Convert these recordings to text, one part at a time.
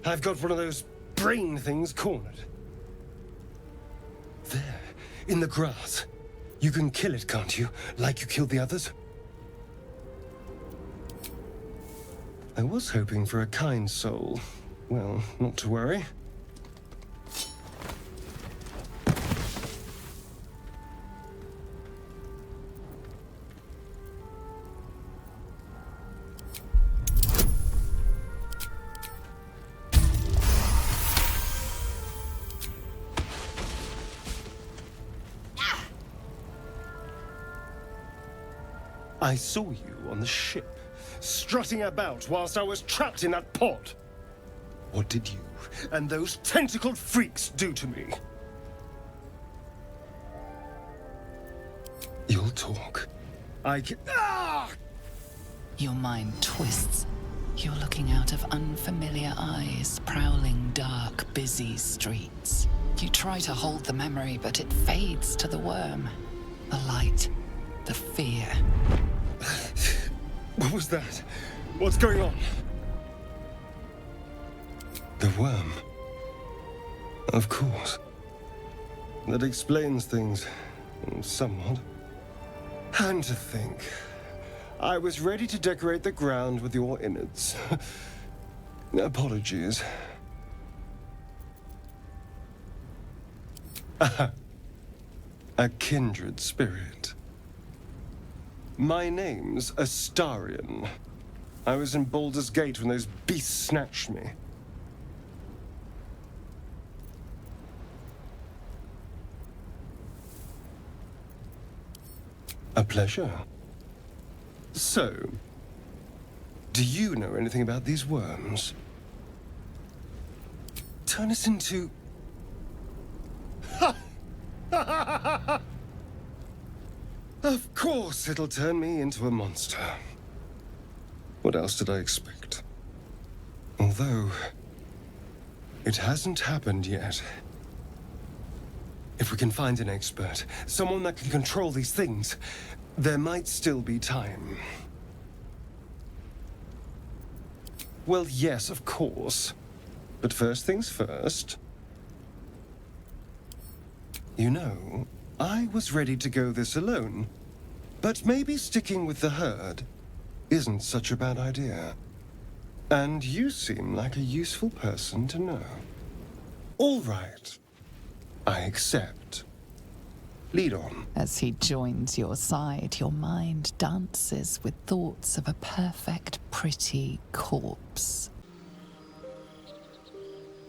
I've got one of those brain things cornered. There, in the grass. You can kill it, can't you? Like you killed the others? I was hoping for a kind soul. Well, not to worry. I saw you on the ship, strutting about whilst I was trapped in that pod. What did you and those tentacled freaks do to me? You'll talk. Your mind twists. You're looking out of unfamiliar eyes, prowling dark, busy streets. You try to hold the memory, but it fades to the worm. The light, the fear. What was that? What's going on? The worm. Of course. That explains things, somewhat. And to think, I was ready to decorate the ground with your innards. Apologies. A kindred spirit. My name's Astarion. I was in Baldur's Gate when those beasts snatched me. A pleasure. So, do you know anything about these worms? Turn us into... Of course it'll turn me into a monster. What else did I expect? Although, it hasn't happened yet. If we can find an expert, someone that can control these things, there might still be time. Well, yes, of course. But first things first. You know, I was ready to go this alone. But maybe sticking with the herd isn't such a bad idea. And you seem like a useful person to know. All right. I accept. Lead on. As he joins your side, your mind dances with thoughts of a perfect, pretty corpse.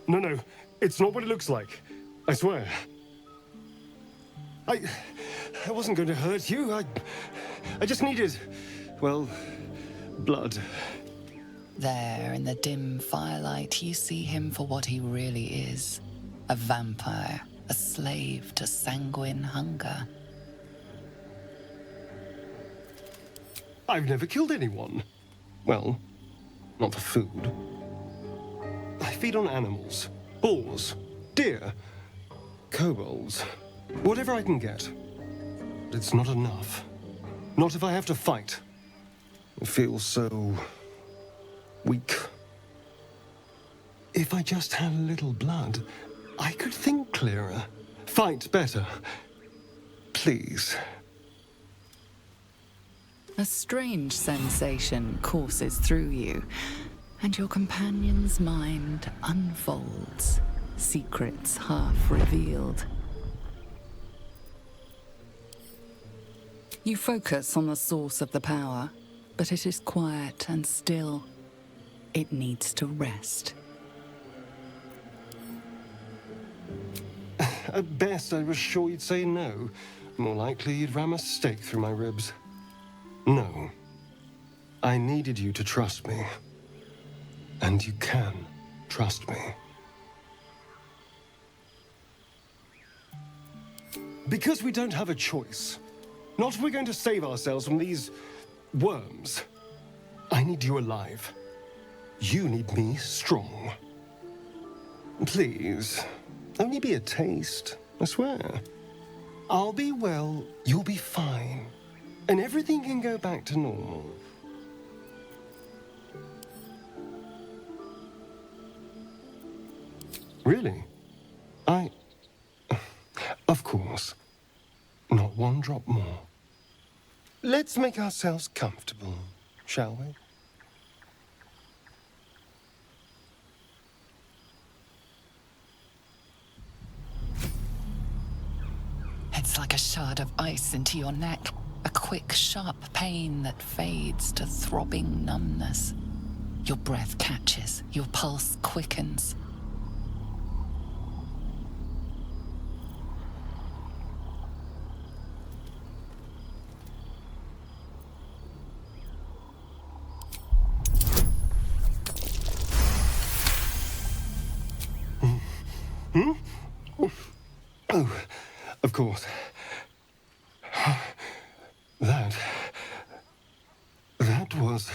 No, it's not what it looks like. I swear. I wasn't going to hurt you. I just needed, well, blood. There, in the dim firelight, you see him for what he really is. A vampire, a slave to sanguine hunger. I've never killed anyone. Well, not for food. I feed on animals. Boars. Deer. Kobolds. Whatever I can get. But it's not enough. Not if I have to fight. I feel so... weak. If I just had a little blood, I could think clearer. Fight better. Please. A strange sensation courses through you, and your companion's mind unfolds, secrets half revealed. You focus on the source of the power, but it is quiet and still. It needs to rest. At best, I was sure you'd say no. More likely, you'd ram a stake through my ribs. No. I needed you to trust me. And you can trust me. Because we don't have a choice. Not if we're going to save ourselves from these... worms. I need you alive. You need me strong. Please. Only be a taste, I swear. I'll be well, you'll be fine. And everything can go back to normal. Really? I... Of course. Not one drop more. Let's make ourselves comfortable, shall we? It's like a shard of ice into your neck. A quick, sharp pain that fades to throbbing numbness. Your breath catches, your pulse quickens. Oh, of course. That was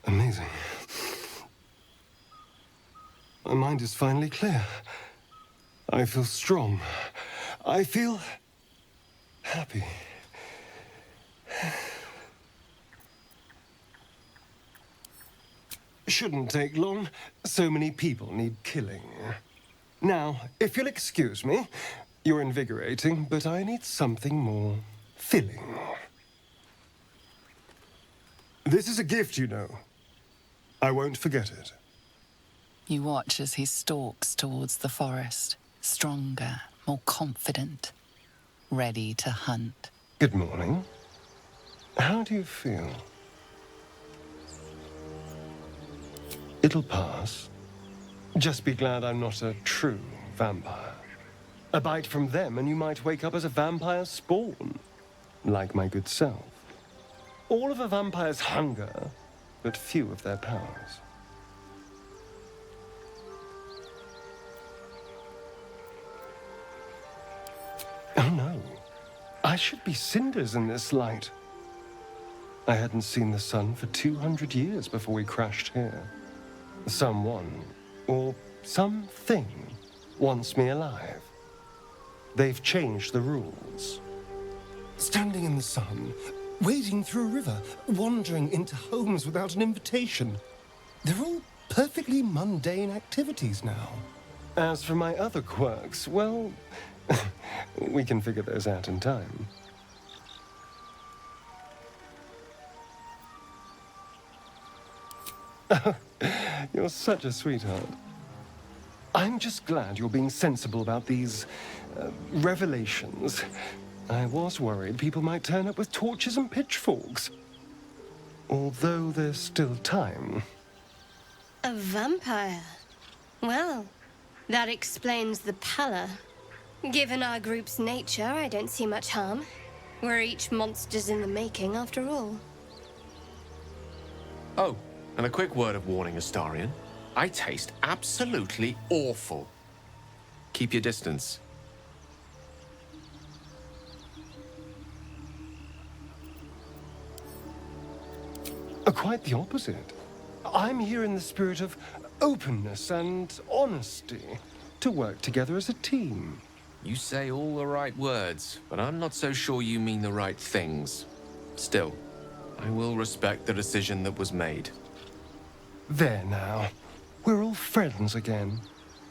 amazing. My mind is finally clear. I feel strong. I feel happy. Shouldn't take long. So many people need killing. Now, if you'll excuse me, you're invigorating, but I need something more filling. This is a gift, you know. I won't forget it. You watch as he stalks towards the forest, stronger, more confident, ready to hunt. Good morning. How do you feel? It'll pass. Just be glad I'm not a true vampire. A bite from them and you might wake up as a vampire spawn, like my good self. All of a vampire's hunger, but few of their powers. Oh no, I should be cinders in this light. I hadn't seen the sun for 200 years before we crashed here. Someone, or something, wants me alive. They've changed the rules. Standing in the sun, wading through a river, wandering into homes without an invitation. They're all perfectly mundane activities now. As for my other quirks, well, we can figure those out in time. You're such a sweetheart. I'm just glad you're being sensible about these revelations. I was worried people might turn up with torches and pitchforks. Although there's still time. A vampire? Well, that explains the pallor. Given our group's nature, I don't see much harm. We're each monsters in the making, after all. Oh, and a quick word of warning, Astarion. I taste absolutely awful. Keep your distance. Quite the opposite. I'm here in the spirit of openness and honesty, to work together as a team. You say all the right words, but I'm not so sure you mean the right things. Still, I will respect the decision that was made. There now. We're all friends again.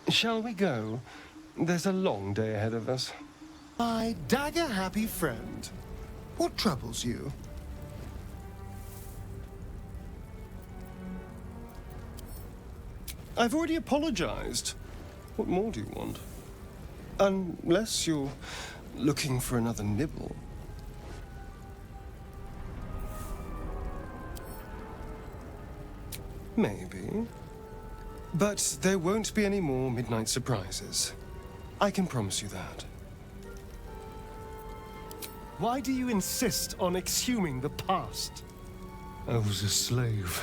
Shall we go? There's a long day ahead of us. My dagger-happy friend, what troubles you? I've already apologized. What more do you want? Unless you're looking for another nibble. Maybe. But there won't be any more midnight surprises. I can promise you that. Why do you insist on exhuming the past? I was a slave.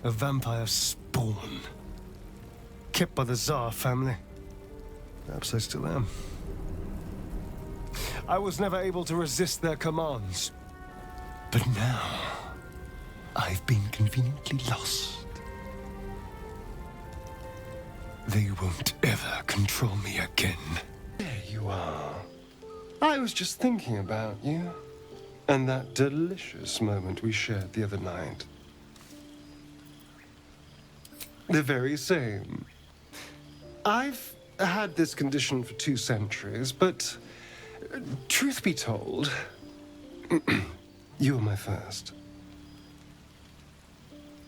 A vampire spawn. Kept by the Tsar family. Perhaps I still am. I was never able to resist their commands. But now, I've been conveniently lost. They won't ever control me again. There you are. I was just thinking about you. And that delicious moment we shared the other night. The very same. I've had this condition for 2 centuries, but truth be told, you were my first.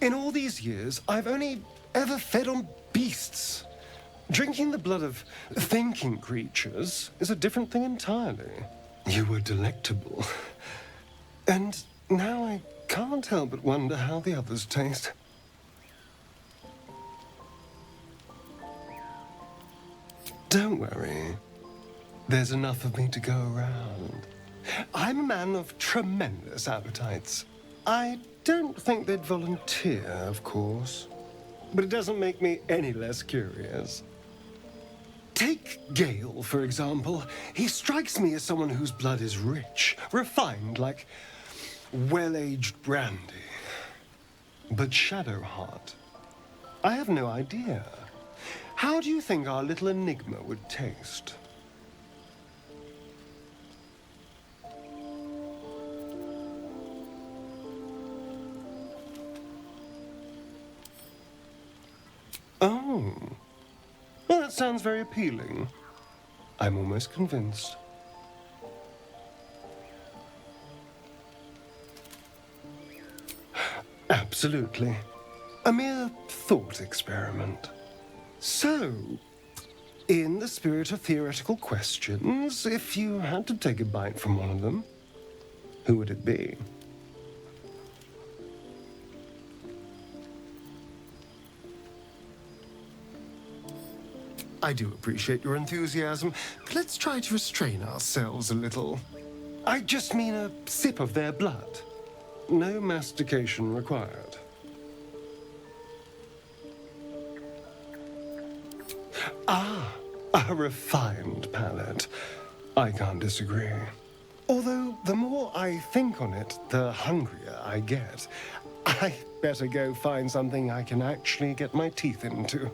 In all these years, I've only ever fed on beasts. Drinking the blood of thinking creatures is a different thing entirely. You were delectable. And now I can't help but wonder how the others taste. Don't worry. There's enough of me to go around. I'm a man of tremendous appetites. I don't think they'd volunteer, of course. But it doesn't make me any less curious. Take Gale, for example. He strikes me as someone whose blood is rich, refined, like well-aged brandy. But Shadowheart, I have no idea. How do you think our little enigma would taste? Oh. Well, that sounds very appealing. I'm almost convinced. Absolutely. A mere thought experiment. So, in the spirit of theoretical questions, if you had to take a bite from one of them, who would it be? I do appreciate your enthusiasm, but let's try to restrain ourselves a little. I just mean a sip of their blood. No mastication required. Ah, a refined palate. I can't disagree. Although, the more I think on it, the hungrier I get. I better go find something I can actually get my teeth into.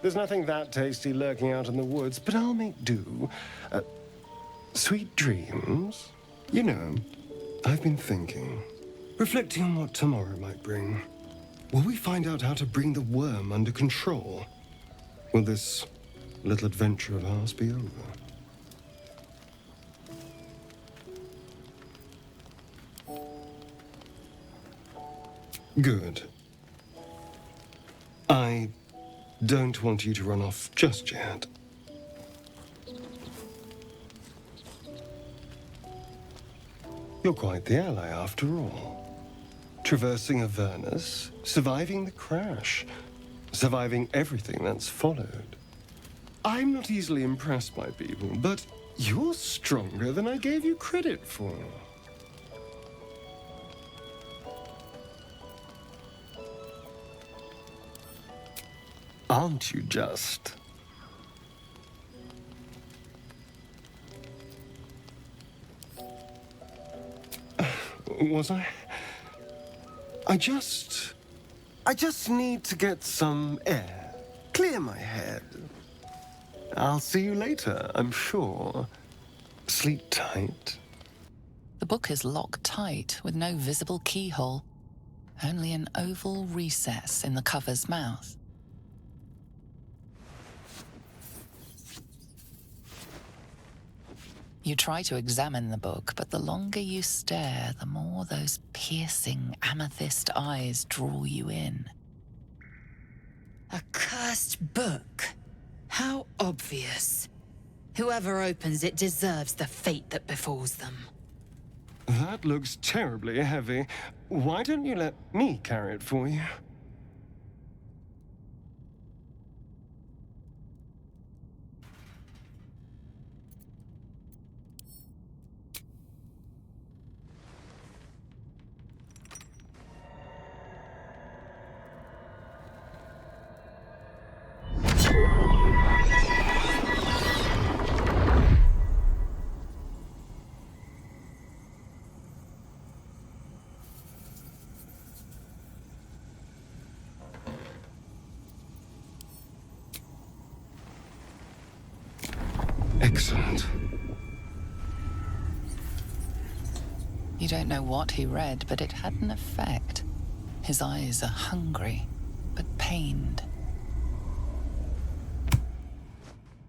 There's nothing that tasty lurking out in the woods, but I'll make do. Sweet dreams? You know, I've been thinking, reflecting on what tomorrow might bring. Will we find out how to bring the worm under control? Will this little adventure of ours be over? Good. I don't want you to run off just yet. You're quite the ally, after all. Traversing Avernus, surviving the crash, surviving everything that's followed. I'm not easily impressed by people, but you're stronger than I gave you credit for. Aren't you just? Was I? I just need to get some air. Clear my head. I'll see you later, I'm sure. Sleep tight. The book is locked tight with no visible keyhole, only an oval recess in the cover's mouth. You try to examine the book, but the longer you stare, the more those piercing amethyst eyes draw you in. A cursed book. How obvious. Whoever opens it deserves the fate that befalls them. That looks terribly heavy. Why don't you let me carry it for you? Excellent. You don't know what he read, but it had an effect. His eyes are hungry, but pained.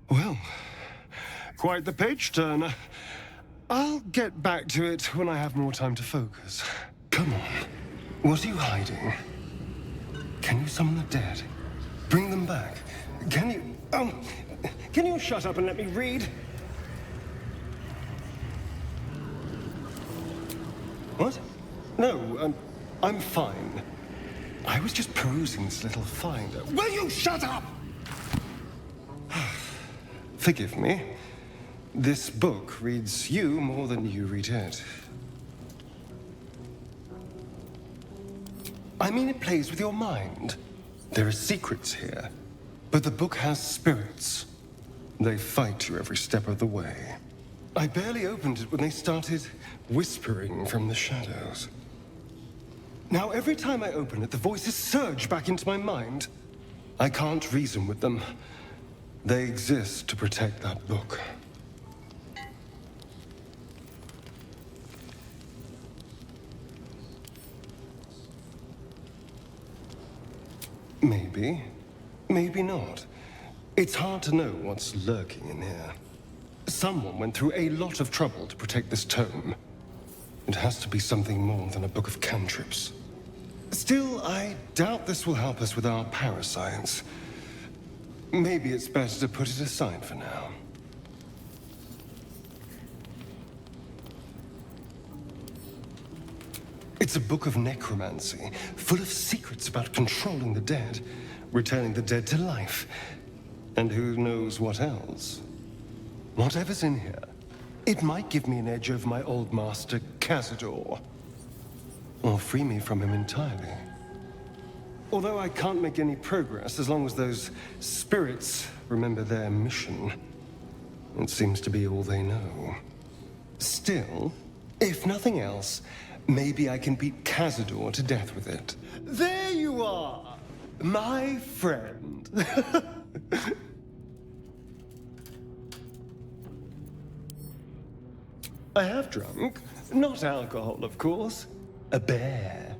Well, quite the page turner. I'll get back to it when I have more time to focus. Come on. What are you hiding? Can you summon the dead? Bring them back? Can you... can you shut up and let me read? What? No, I'm fine. I was just perusing this little finder. Will you shut up? Forgive me. This book reads you more than you read it. I mean, it plays with your mind. There are secrets here, but the book has spirits. They fight you every step of the way. I barely opened it when they started whispering from the shadows. Now, every time I open it, the voices surge back into my mind. I can't reason with them. They exist to protect that book. Maybe. Maybe not. It's hard to know what's lurking in here. Someone went through a lot of trouble to protect this tome. It has to be something more than a book of cantrips. Still, I doubt this will help us with our parascience. Maybe it's better to put it aside for now. It's a book of necromancy, full of secrets about controlling the dead, returning the dead to life, and who knows what else. Whatever's in here, it might give me an edge over my old master, Cazador, or free me from him entirely. Although I can't make any progress as long as those spirits remember their mission. It seems to be all they know. Still, if nothing else, maybe I can beat Cazador to death with it. There you are, my friend. I have drunk. Not alcohol, of course. A bear.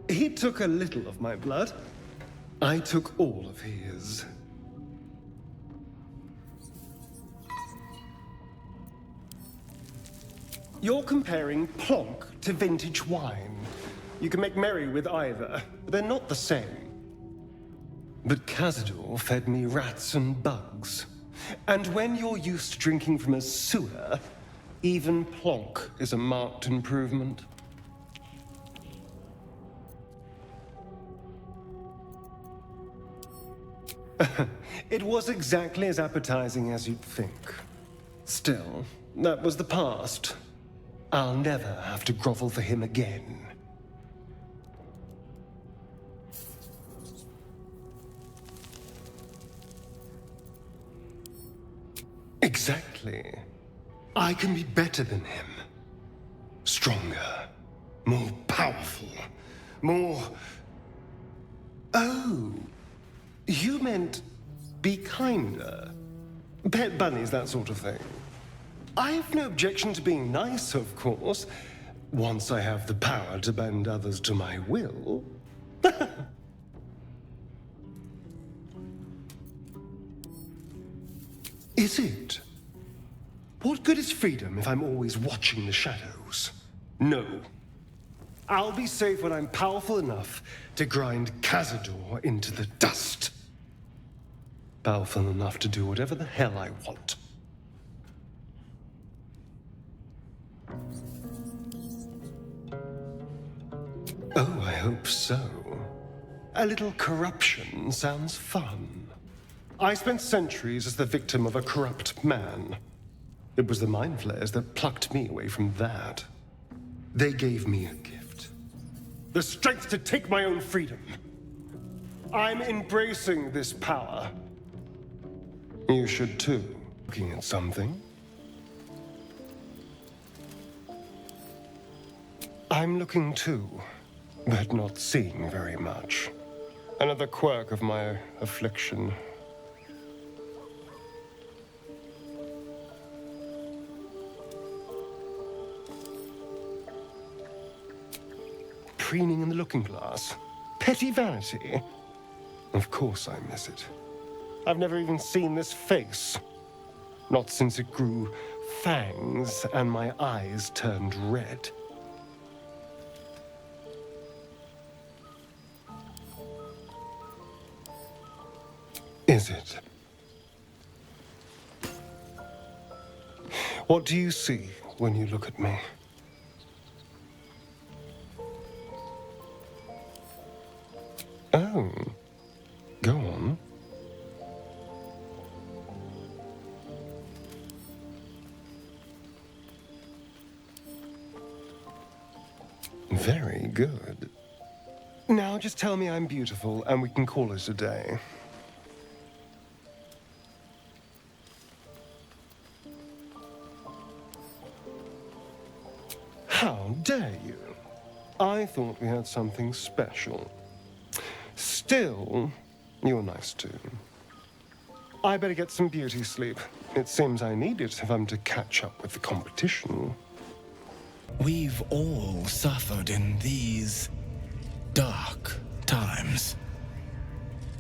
He took a little of my blood. I took all of his. You're comparing plonk to vintage wine. You can make merry with either, but they're not the same. But Cazador fed me rats and bugs. And when you're used to drinking from a sewer, even plonk is a marked improvement. It was exactly as appetizing as you'd think. Still, that was the past. I'll never have to grovel for him again. Exactly. I can be better than him. Stronger. More powerful. More... Oh. You meant be kinder. Pet bunnies, that sort of thing. I have no objection to being nice, of course, once I have the power to bend others to my will. Is it? What good is freedom if I'm always watching the shadows? No. I'll be safe when I'm powerful enough to grind Cazador into the dust. Powerful enough to do whatever the hell I want. Oh, I hope so. A little corruption sounds fun. I spent centuries as the victim of a corrupt man. It was the mind flayers that plucked me away from that. They gave me a gift. The strength to take my own freedom. I'm embracing this power. You should too. Looking at something? I'm looking too, but not seeing very much. Another quirk of my affliction. preening in the looking glass? Petty vanity? Of course I miss it. I've never even seen this face. Not since it grew fangs and my eyes turned red. Is it? What do you see when you look at me? Oh, go on. Very good. Now just tell me I'm beautiful and we can call it a day. How dare you? I thought we had something special. Still, you're nice too. I better get some beauty sleep. It seems I need it if I'm to catch up with the competition. We've all suffered in these dark times.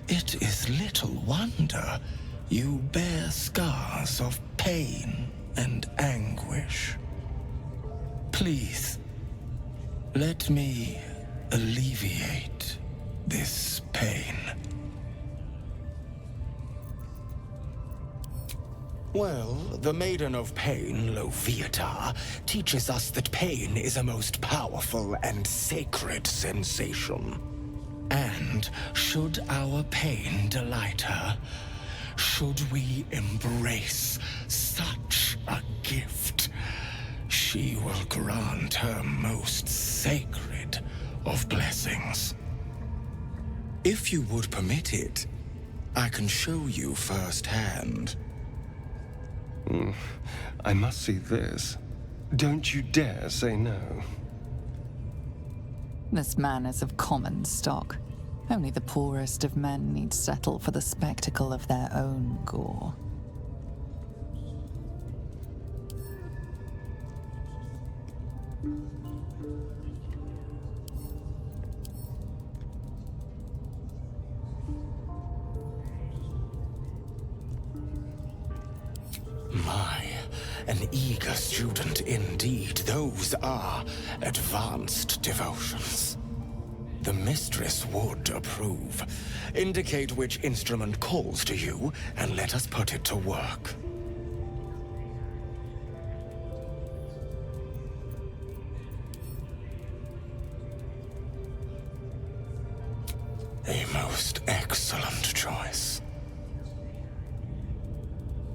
It is little wonder you bear scars of pain and anguish. Please, let me alleviate this pain. Well, the Maiden of Pain, Loviatar, teaches us that pain is a most powerful and sacred sensation. And should our pain delight her, should we embrace such a gift, she will grant her most sacred of blessings. If you would permit it, I can show you firsthand. I must see this. Don't you dare say no. This man is of common stock. Only the poorest of men need settle for the spectacle of their own gore. My, an eager student indeed. Those are advanced devotions. The mistress would approve. Indicate which instrument calls to you, and let us put it to work. A most excellent choice.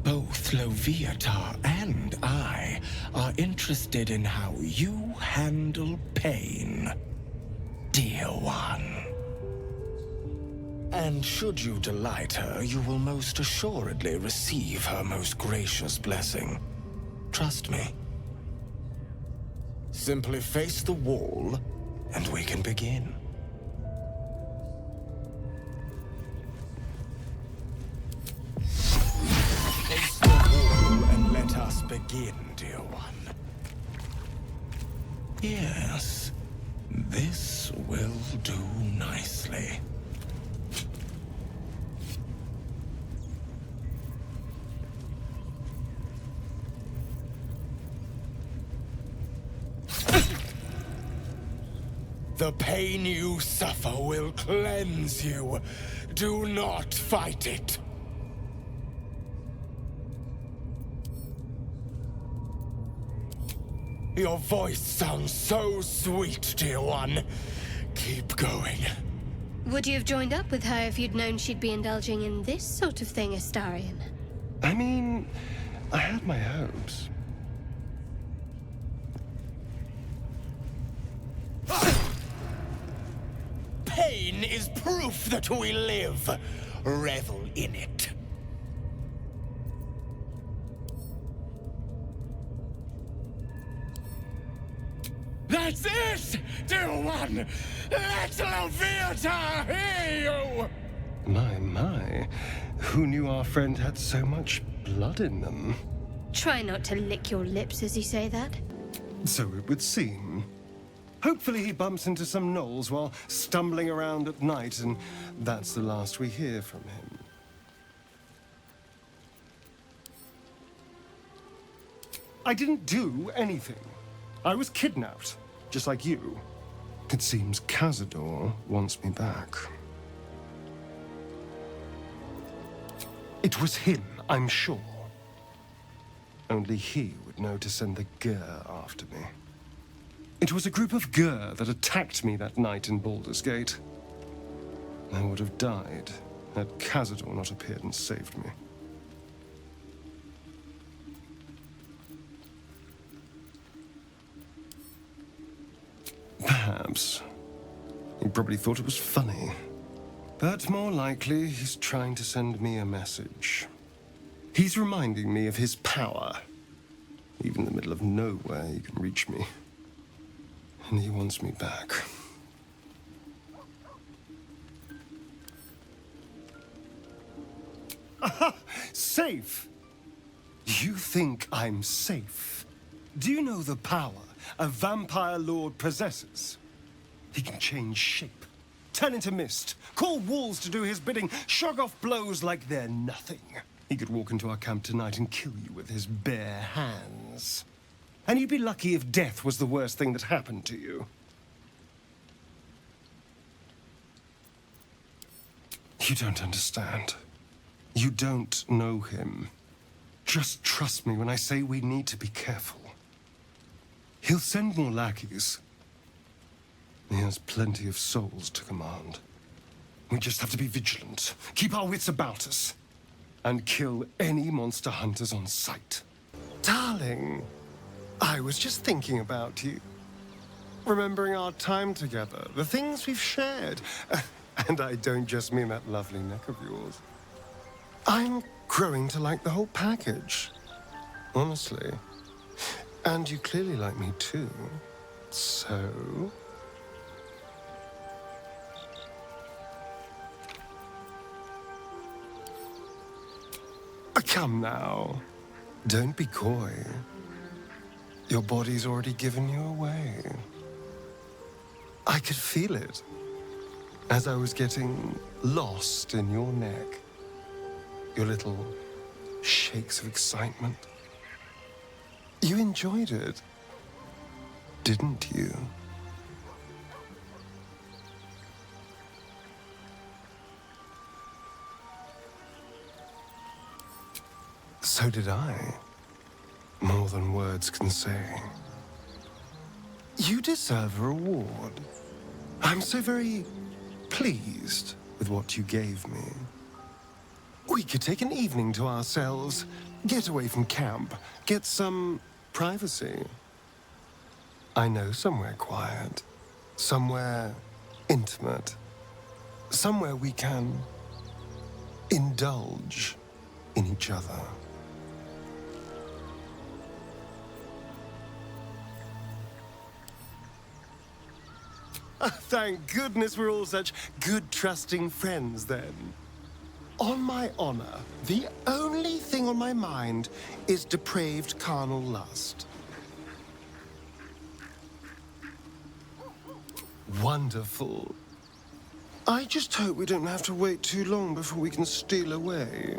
Both Loviatar and I are interested in how you handle pain, dear one. And should you delight her, you will most assuredly receive her most gracious blessing. Trust me. Simply face the wall, and we can begin. Face the wall and let us begin, dear one. Yes, this will do nicely. The pain you suffer will cleanse you. Do not fight it. Your voice sounds so sweet, dear one. Keep going. Would you have joined up with her if you'd known she'd be indulging in this sort of thing, Astarion? I mean, I had my hopes. Pain is proof that we live. Revel in it. That's it, dear one! Let Loviatar hear you! My. Who knew our friend had so much blood in them? Try not to lick your lips as you say that. So it would seem. Hopefully he bumps into some gnolls while stumbling around at night, and that's the last we hear from him. I didn't do anything. I was kidnapped, just like you. It seems Cazador wants me back. It was him, I'm sure. Only he would know to send the Gur after me. It was a group of Gur that attacked me that night in Baldur's Gate. I would have died had Cazador not appeared and saved me. Perhaps. He probably thought it was funny. But more likely, he's trying to send me a message. He's reminding me of his power. Even in the middle of nowhere, he can reach me. And he wants me back. Aha! Safe! You think I'm safe? Do you know the power a vampire lord possesses? He can change shape, turn into mist, call walls to do his bidding, shrug off blows like they're nothing. He could walk into our camp tonight and kill you with his bare hands. And you'd be lucky if death was the worst thing that happened to you. You don't understand. You don't know him. Just trust me when I say we need to be careful. He'll send more lackeys. He has plenty of souls to command. We just have to be vigilant, keep our wits about us, and kill any monster hunters on sight. Darling, I was just thinking about you. Remembering our time together, the things we've shared. And I don't just mean that lovely neck of yours. I'm growing to like the whole package. Honestly. And you clearly like me too. So... Come now. Don't be coy. Your body's already given you away. I could feel it as I was getting lost in your neck. Your little shakes of excitement. You enjoyed it, didn't you? So did I. More than words can say. You deserve a reward. I'm so very pleased with what you gave me. We could take an evening to ourselves, get away from camp, get some privacy. I know somewhere quiet, somewhere intimate, somewhere we can indulge in each other. Thank goodness we're all such good, trusting friends, then. On my honor, the only thing on my mind is depraved carnal lust. Wonderful. I just hope we don't have to wait too long before we can steal away.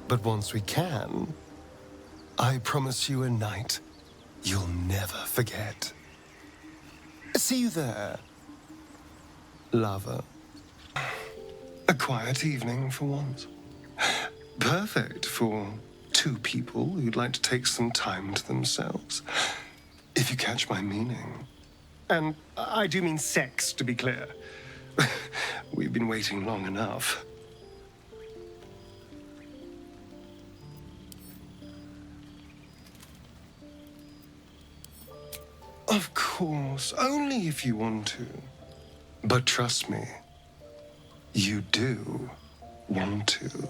But once we can, I promise you a night you'll never forget. See you there, lover. A quiet evening for once. Perfect for two people who'd like to take some time to themselves, if you catch my meaning. And I do mean sex, to be clear. We've been waiting long enough. Of course, only if you want to. But trust me, you do want to.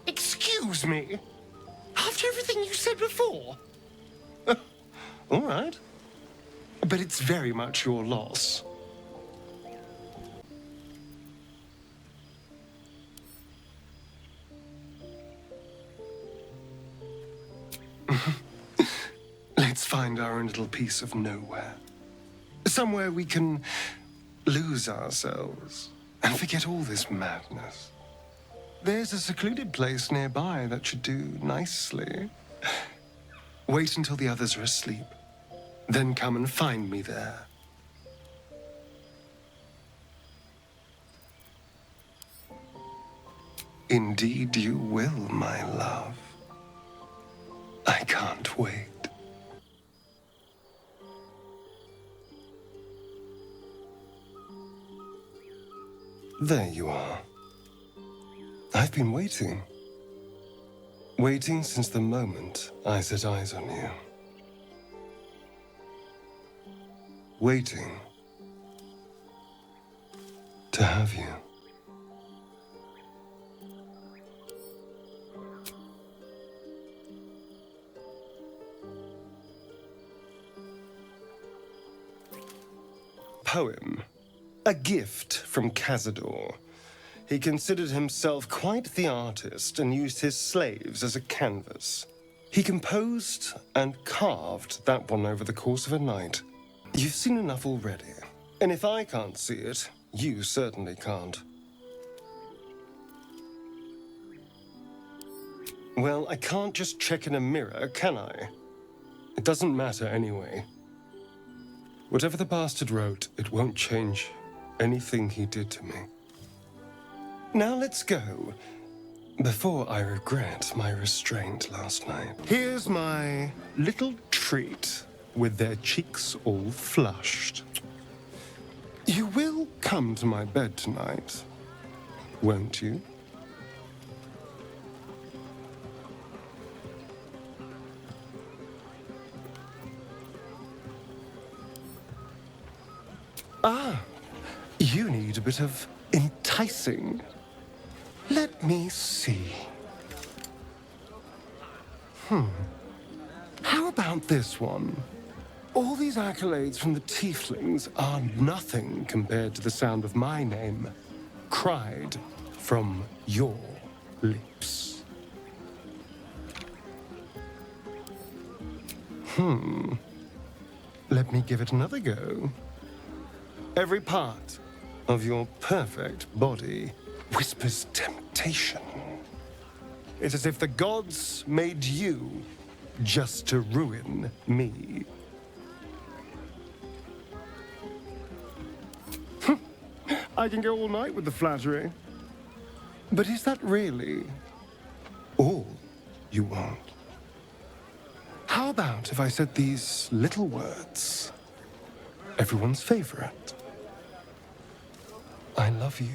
Excuse me? After everything you said before? All right. But it's very much your loss. find our own little piece of nowhere. Somewhere we can lose ourselves and forget all this madness. There's a secluded place nearby that should do nicely. Wait until the others are asleep, then come and find me there. Indeed you will, my love. I can't wait. There you are. I've been waiting. Waiting since the moment I set eyes on you. Waiting to have you. Poem. A gift from Cazador. He considered himself quite the artist and used his slaves as a canvas. He composed and carved that one over the course of a night. You've seen enough already, and if I can't see it, you certainly can't. Well, I can't just check in a mirror, can I? It doesn't matter anyway. Whatever the bastard wrote, it won't change anything he did to me. Now let's go, before I regret my restraint last night. Here's my little treat, with their cheeks all flushed. You will come to my bed tonight, won't you? Ah, you need a bit of enticing. Let me see. How about this one? All these accolades from the Tieflings are nothing compared to the sound of my name, cried from your lips. Let me give it another go. Every part of your perfect body whispers temptation. It's as if the gods made you just to ruin me. I can go all night with the flattery. But is that really all you want? How about if I said these little words? Everyone's favorite. I love you.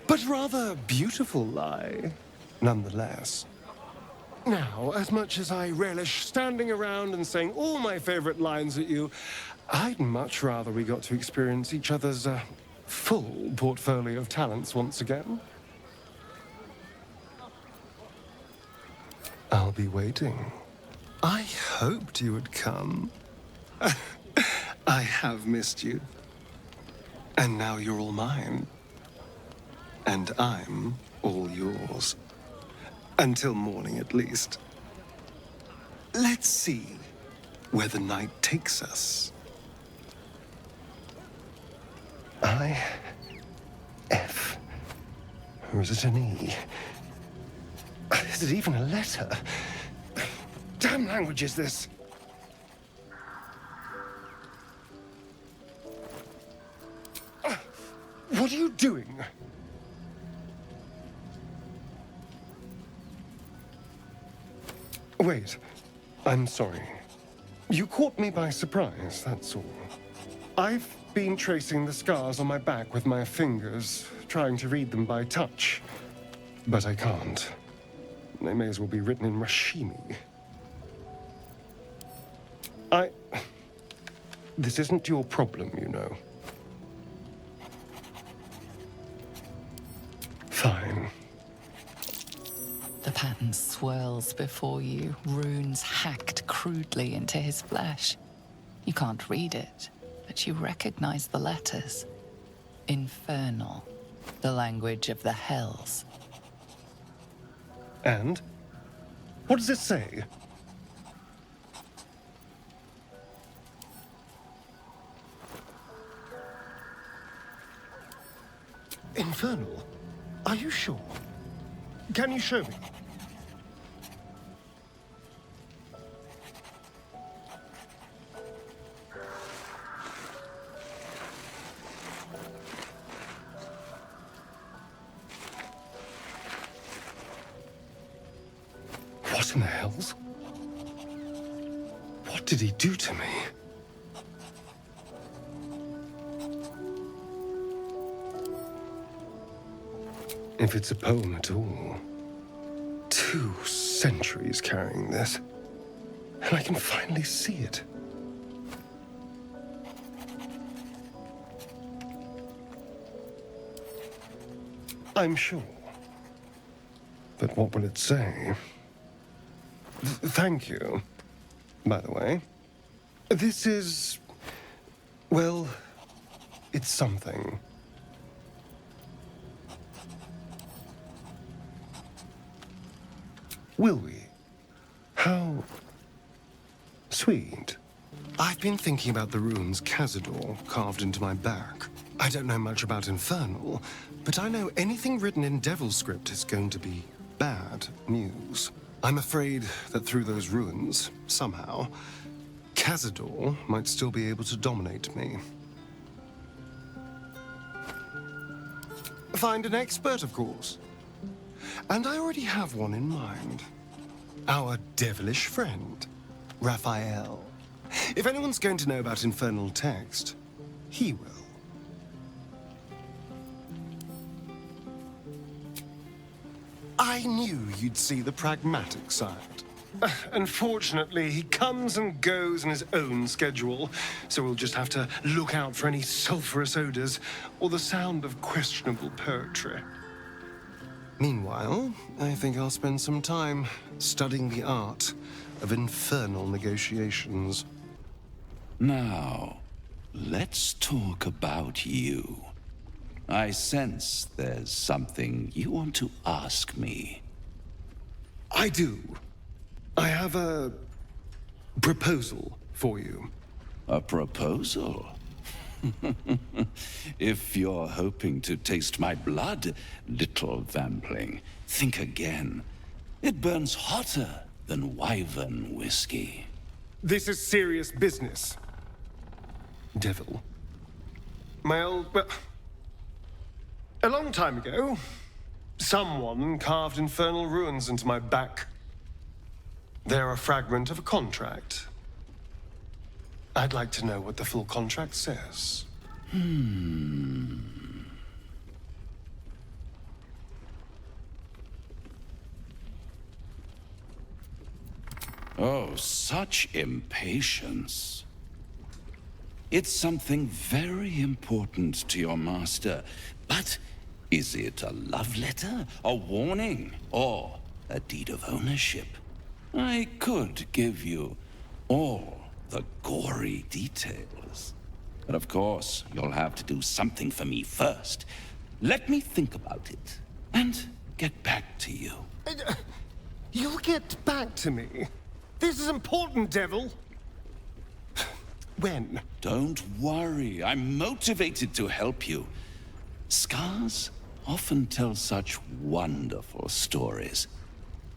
But rather beautiful lie, nonetheless. Now, as much as I relish standing around and saying all my favorite lines at you, I'd much rather we got to experience each other's full portfolio of talents once again. I'll be waiting. I hoped you would come. I have missed you. And now you're all mine. And I'm all yours. Until morning, at least. Let's see where the night takes us. I-F. Or is it an E? Is it even a letter? Damn language is this? What are you doing? Wait, I'm sorry. You caught me by surprise, that's all. I've been tracing the scars on my back with my fingers, trying to read them by touch. But I can't. They may as well be written in Rashimi. This isn't your problem, you know. Fine. The pattern swirls before you, runes hacked crudely into his flesh. You can't read it, but you recognize the letters. Infernal, the language of the hells. And? What does it say? Infernal? Are you sure? Can you show me? What in the hells? What did he do to me? If it's a poem at all, 2 centuries carrying this, and I can finally see it. I'm sure. But what will it say? Thank you, by the way. This is... well, it's something. Will we? How... sweet. I've been thinking about the runes Cazador carved into my back. I don't know much about Infernal, but I know anything written in Devil script is going to be bad news. I'm afraid that through those runes, somehow, Cazador might still be able to dominate me. Find an expert, of course. And I already have one in mind. Our devilish friend, Raphael. If anyone's going to know about infernal text, he will. I knew you'd see the pragmatic side. Unfortunately, he comes and goes in his own schedule, so we'll just have to look out for any sulphurous odors or the sound of questionable poetry. Meanwhile, I think I'll spend some time studying the art of infernal negotiations. Now, let's talk about you. I sense there's something you want to ask me. I do. I have a proposal for you. A proposal? If you're hoping to taste my blood, little vampling, think again. It burns hotter than wyvern whiskey. This is serious business. Devil. Well, a long time ago, someone carved infernal runes into my back. They're a fragment of a contract. I'd like to know what the full contract says. Oh, such impatience. It's something very important to your master, but is it a love letter, a warning, or a deed of ownership? I could give you all the gory details. But of course, you'll have to do something for me first. Let me think about it, and get back to you. You'll get back to me? This is important, Devil. When? Don't worry, I'm motivated to help you. Scars often tell such wonderful stories.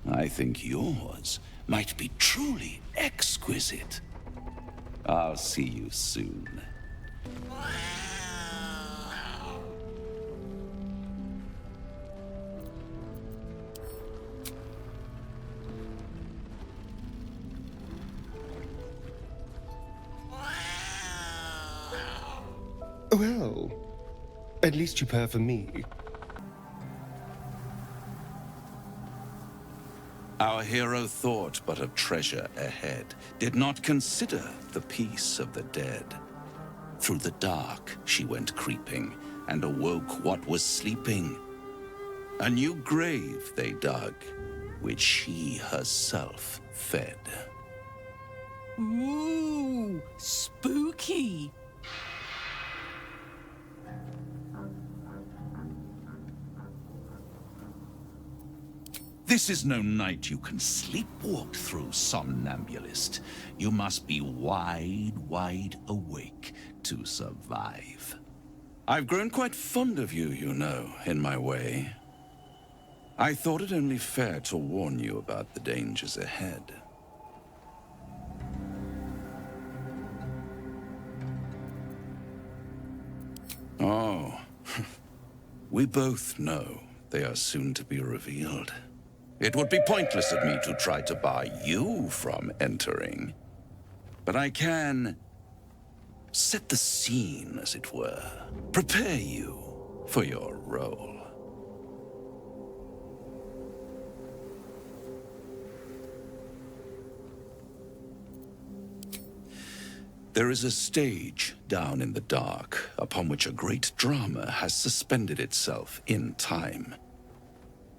I think yours might be truly exquisite. I'll see you soon. Well, at least you purr for me. Our hero thought but of treasure ahead, did not consider the peace of the dead. Through the dark she went creeping, and awoke what was sleeping. A new grave they dug, which she herself fed. Ooh, spooky. This is no night you can sleepwalk through, somnambulist. You must be wide awake to survive. I've grown quite fond of you, you know, in my way. I thought it only fair to warn you about the dangers ahead. Oh, we both know they are soon to be revealed. It would be pointless of me to try to bar you from entering. But I can set the scene, as it were. Prepare you for your role. There is a stage down in the dark upon which a great drama has suspended itself in time.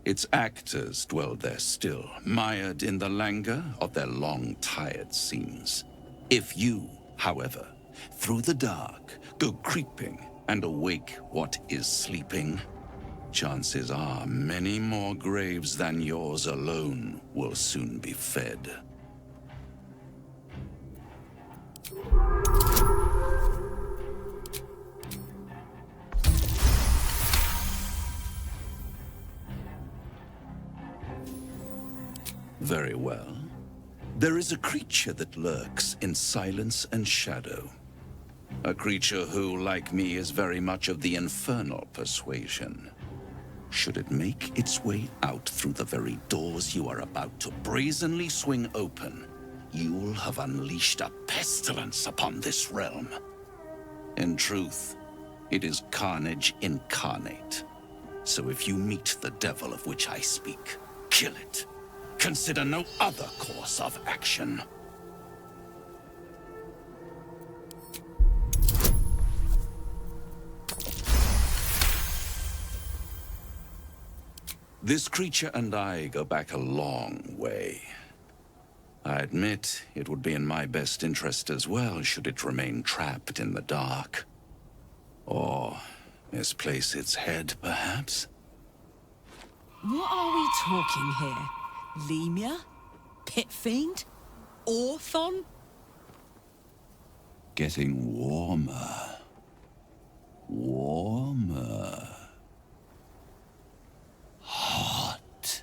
Its actors dwell there still, mired in the languor of their long, tired scenes. If you, however, through the dark, go creeping and awake what is sleeping, chances are many more graves than yours alone will soon be fed. Very well. There is a creature that lurks in silence and shadow. A creature who, like me, is very much of the infernal persuasion. Should it make its way out through the very doors you are about to brazenly swing open, you'll have unleashed a pestilence upon this realm. In truth, it is carnage incarnate. So if you meet the devil of which I speak, kill it. Consider no other course of action. This creature and I go back a long way. I admit it would be in my best interest as well should it remain trapped in the dark. Or misplace its head, perhaps? What are we talking here? Lemia? Pit Fiend? Orthon? Getting warmer. Warmer. Hot.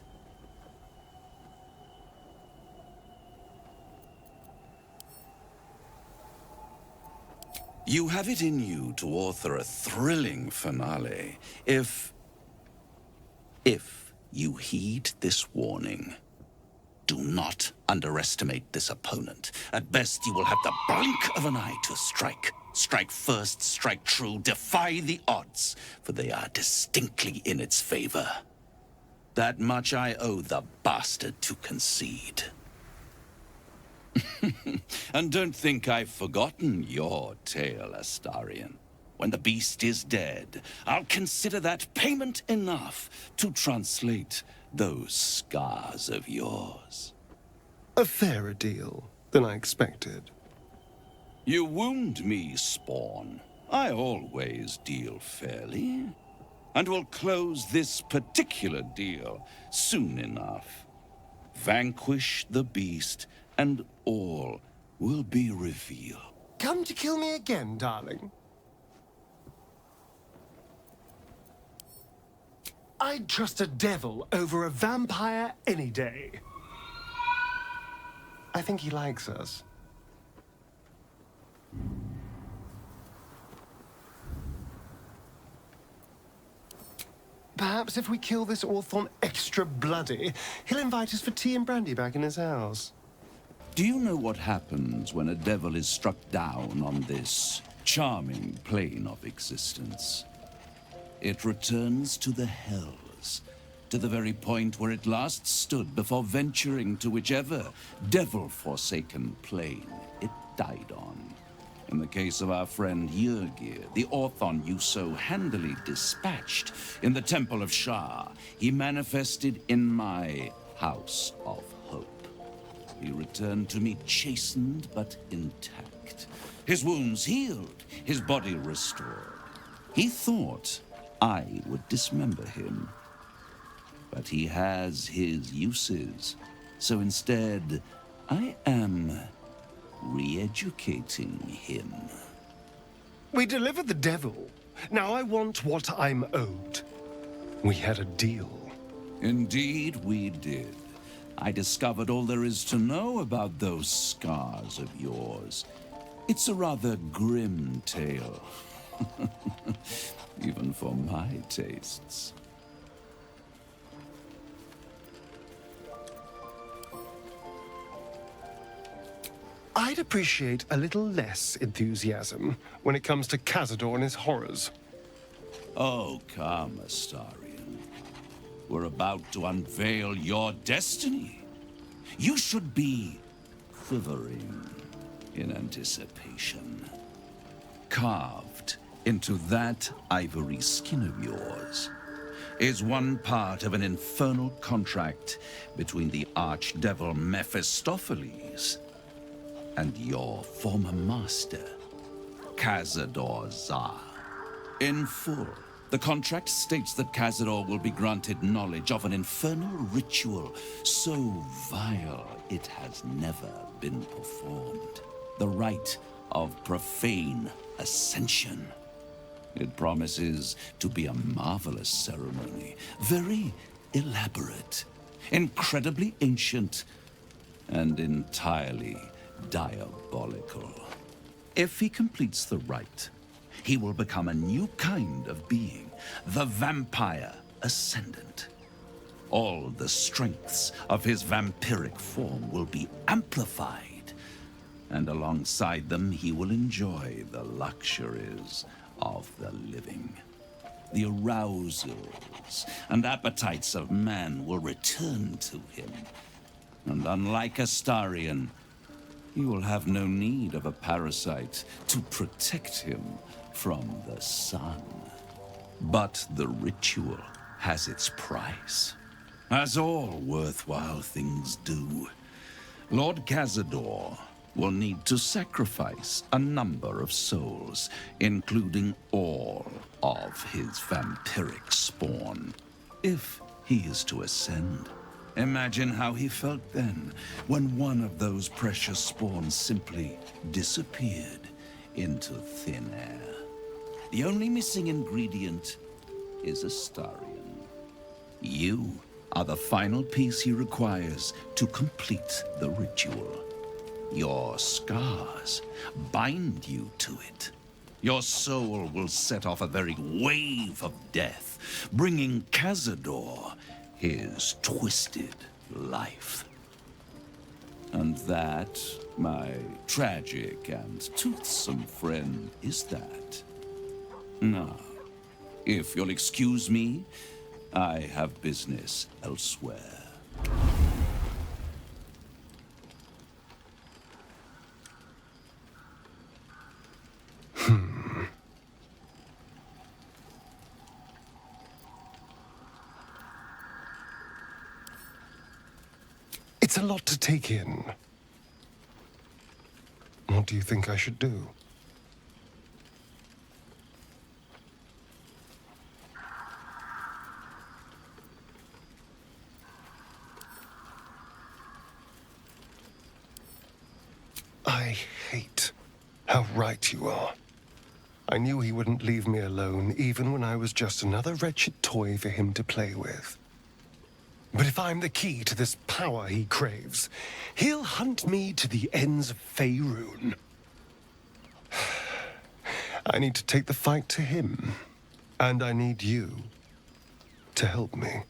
You have it in you to author a thrilling finale if you heed this warning. Do not underestimate this opponent. At best, you will have the blink of an eye to strike. Strike first, strike true, defy the odds, for they are distinctly in its favor. That much I owe the bastard to concede. And don't think I've forgotten your tale, Astarion. When the beast is dead, I'll consider that payment enough to translate those scars of yours. A fairer deal than I expected. You wound me, Spawn. I always deal fairly. And will close this particular deal soon enough. Vanquish the beast, and all will be revealed. Come to kill me again, darling. I'd trust a devil over a vampire any day. I think he likes us. Perhaps if we kill this Orthon extra bloody, he'll invite us for tea and brandy back in his house. Do you know what happens when a devil is struck down on this charming plane of existence? It returns to the hells, to the very point where it last stood before venturing to whichever devil-forsaken plane it died on. In the case of our friend Durge, the Orthon you so handily dispatched in the Temple of Shah, he manifested in my House of Hope. He returned to me chastened but intact, his wounds healed, his body restored. He thought I would dismember him. but he has his uses. So instead, I am re-educating him. We delivered the devil. Now I want what I'm owed. We had a deal. Indeed, we did. I discovered all there is to know about those scars of yours. It's a rather grim tale. Even for my tastes. I'd appreciate a little less enthusiasm when it comes to Cazador and his horrors. Oh, come, Astarion. We're about to unveil your destiny. You should be quivering in anticipation. Carved into that ivory skin of yours is one part of an infernal contract between the archdevil Mephistopheles and your former master, Cazador Zar. In full, the contract states that Cazador will be granted knowledge of an infernal ritual so vile it has never been performed. The rite of profane ascension. It promises to be a marvelous ceremony, very elaborate, incredibly ancient, and entirely diabolical. If he completes the rite, he will become a new kind of being, the Vampire Ascendant. All the strengths of his vampiric form will be amplified, and alongside them he will enjoy the luxuries of the living. The arousals and appetites of man will return to him, and unlike Astarion, he will have no need of a parasite to protect him from the sun. But the ritual has its price, as all worthwhile things do. Lord Cazador will need to sacrifice a number of souls, including all of his vampiric spawn, if he is to ascend. Imagine how he felt then, when one of those precious spawns simply disappeared into thin air. The only missing ingredient is Astarion. You are the final piece he requires to complete the ritual. Your scars bind you to it. Your soul will set off a very wave of death, bringing Cazador his twisted life. And that, my tragic and toothsome friend, is that. Now, if you'll excuse me, I have business elsewhere. It's a lot to take in. What do you think I should do? I hate how right you are. I knew he wouldn't leave me alone, even when I was just another wretched toy for him to play with. But if I'm the key to this power he craves, he'll hunt me to the ends of Faerun. I need to take the fight to him, and I need you to help me.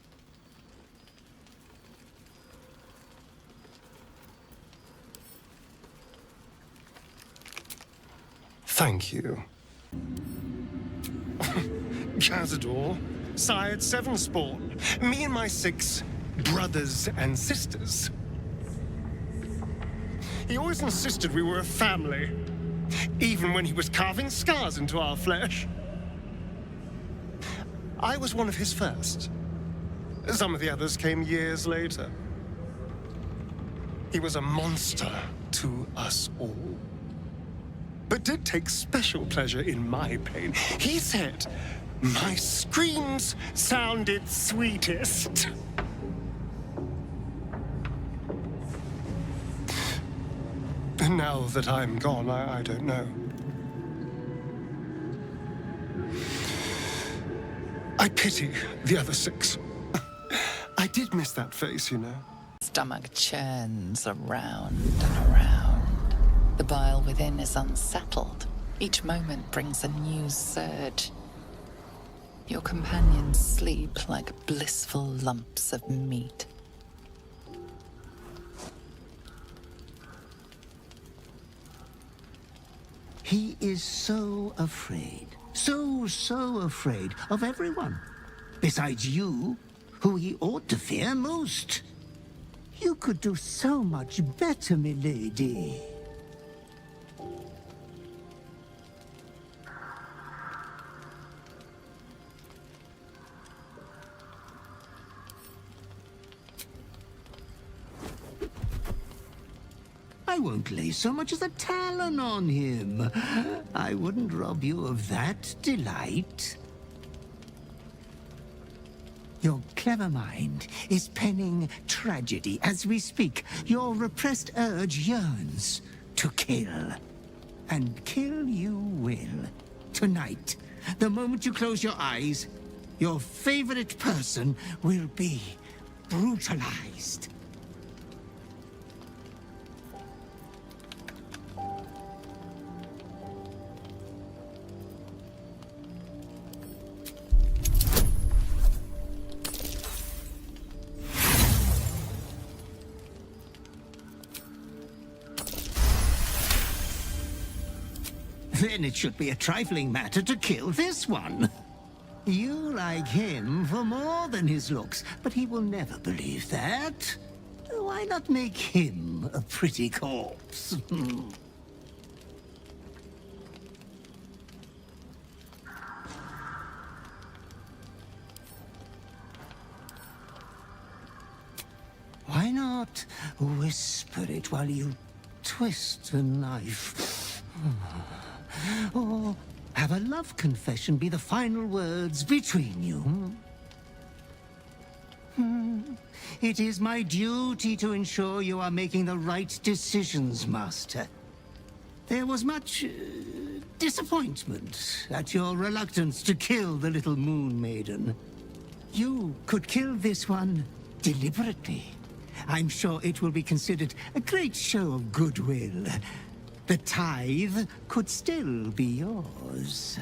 Thank you. Cazador sired 7 spawn. Me and my 6 brothers and sisters. He always insisted we were a family, even when he was carving scars into our flesh. I was one of his first. Some of the others came years later. He was a monster to us all, but did take special pleasure in my pain. He said My screams sounded sweetest. And now that I'm gone, I don't know. I pity the other 6. I did miss that face, you know. Stomach churns around and around. The bile within is unsettled. Each moment brings a new surge. Your companions sleep like blissful lumps of meat. He is so afraid, so afraid of everyone. Besides you, who he ought to fear most. You could do so much better, milady. I won't lay so much as a talon on him. I wouldn't rob you of that delight. Your clever mind is penning tragedy as we speak. Your repressed urge yearns to kill. And kill you will. Tonight, the moment you close your eyes, your favorite person will be brutalized. Then it should be a trifling matter to kill this one. You like him for more than his looks, but he will never believe that. Why not make him a pretty corpse? Why not whisper it while you twist the knife? Or have a love confession be the final words between you? It is my duty to ensure you are making the right decisions, Master. There was much disappointment at your reluctance to kill the little moon maiden. You could kill this one deliberately. I'm sure it will be considered a great show of goodwill. The tithe could still be yours.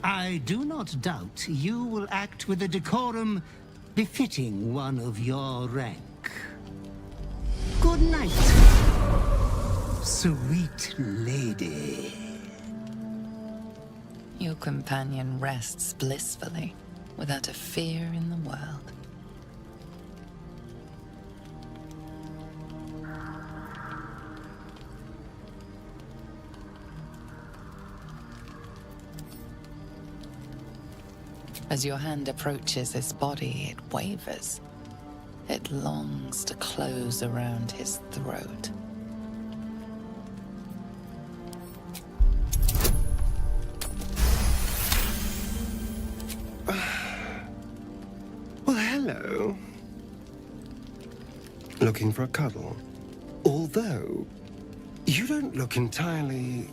I do not doubt you will act with a decorum befitting one of your rank. Good night, sweet lady. Your companion rests blissfully, without a fear in the world. As your hand approaches his body, it wavers. It longs to close around his throat. Well, hello. Looking for a cuddle? Although, you don't look entirely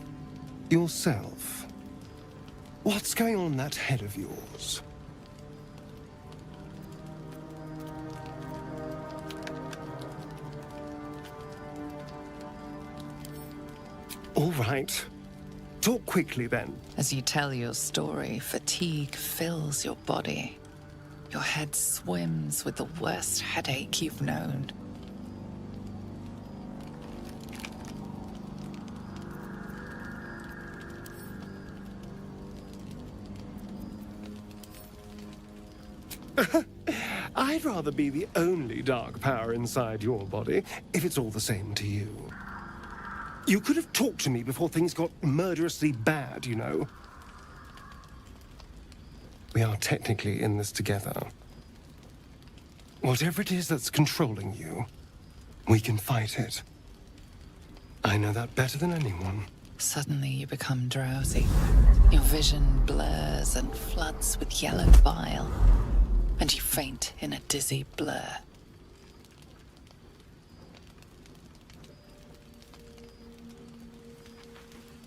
yourself. What's going on in that head of yours? All right. Talk quickly, then. As you tell your story, fatigue fills your body. Your head swims with the worst headache you've known. I'd rather be the only dark power inside your body, if it's all the same to you. You could have talked to me before things got murderously bad, you know. We are technically in this together. Whatever it is that's controlling you, We can fight it. I know that better than anyone. Suddenly you become drowsy. Your vision blurs and floods with yellow bile, and you faint in a dizzy blur.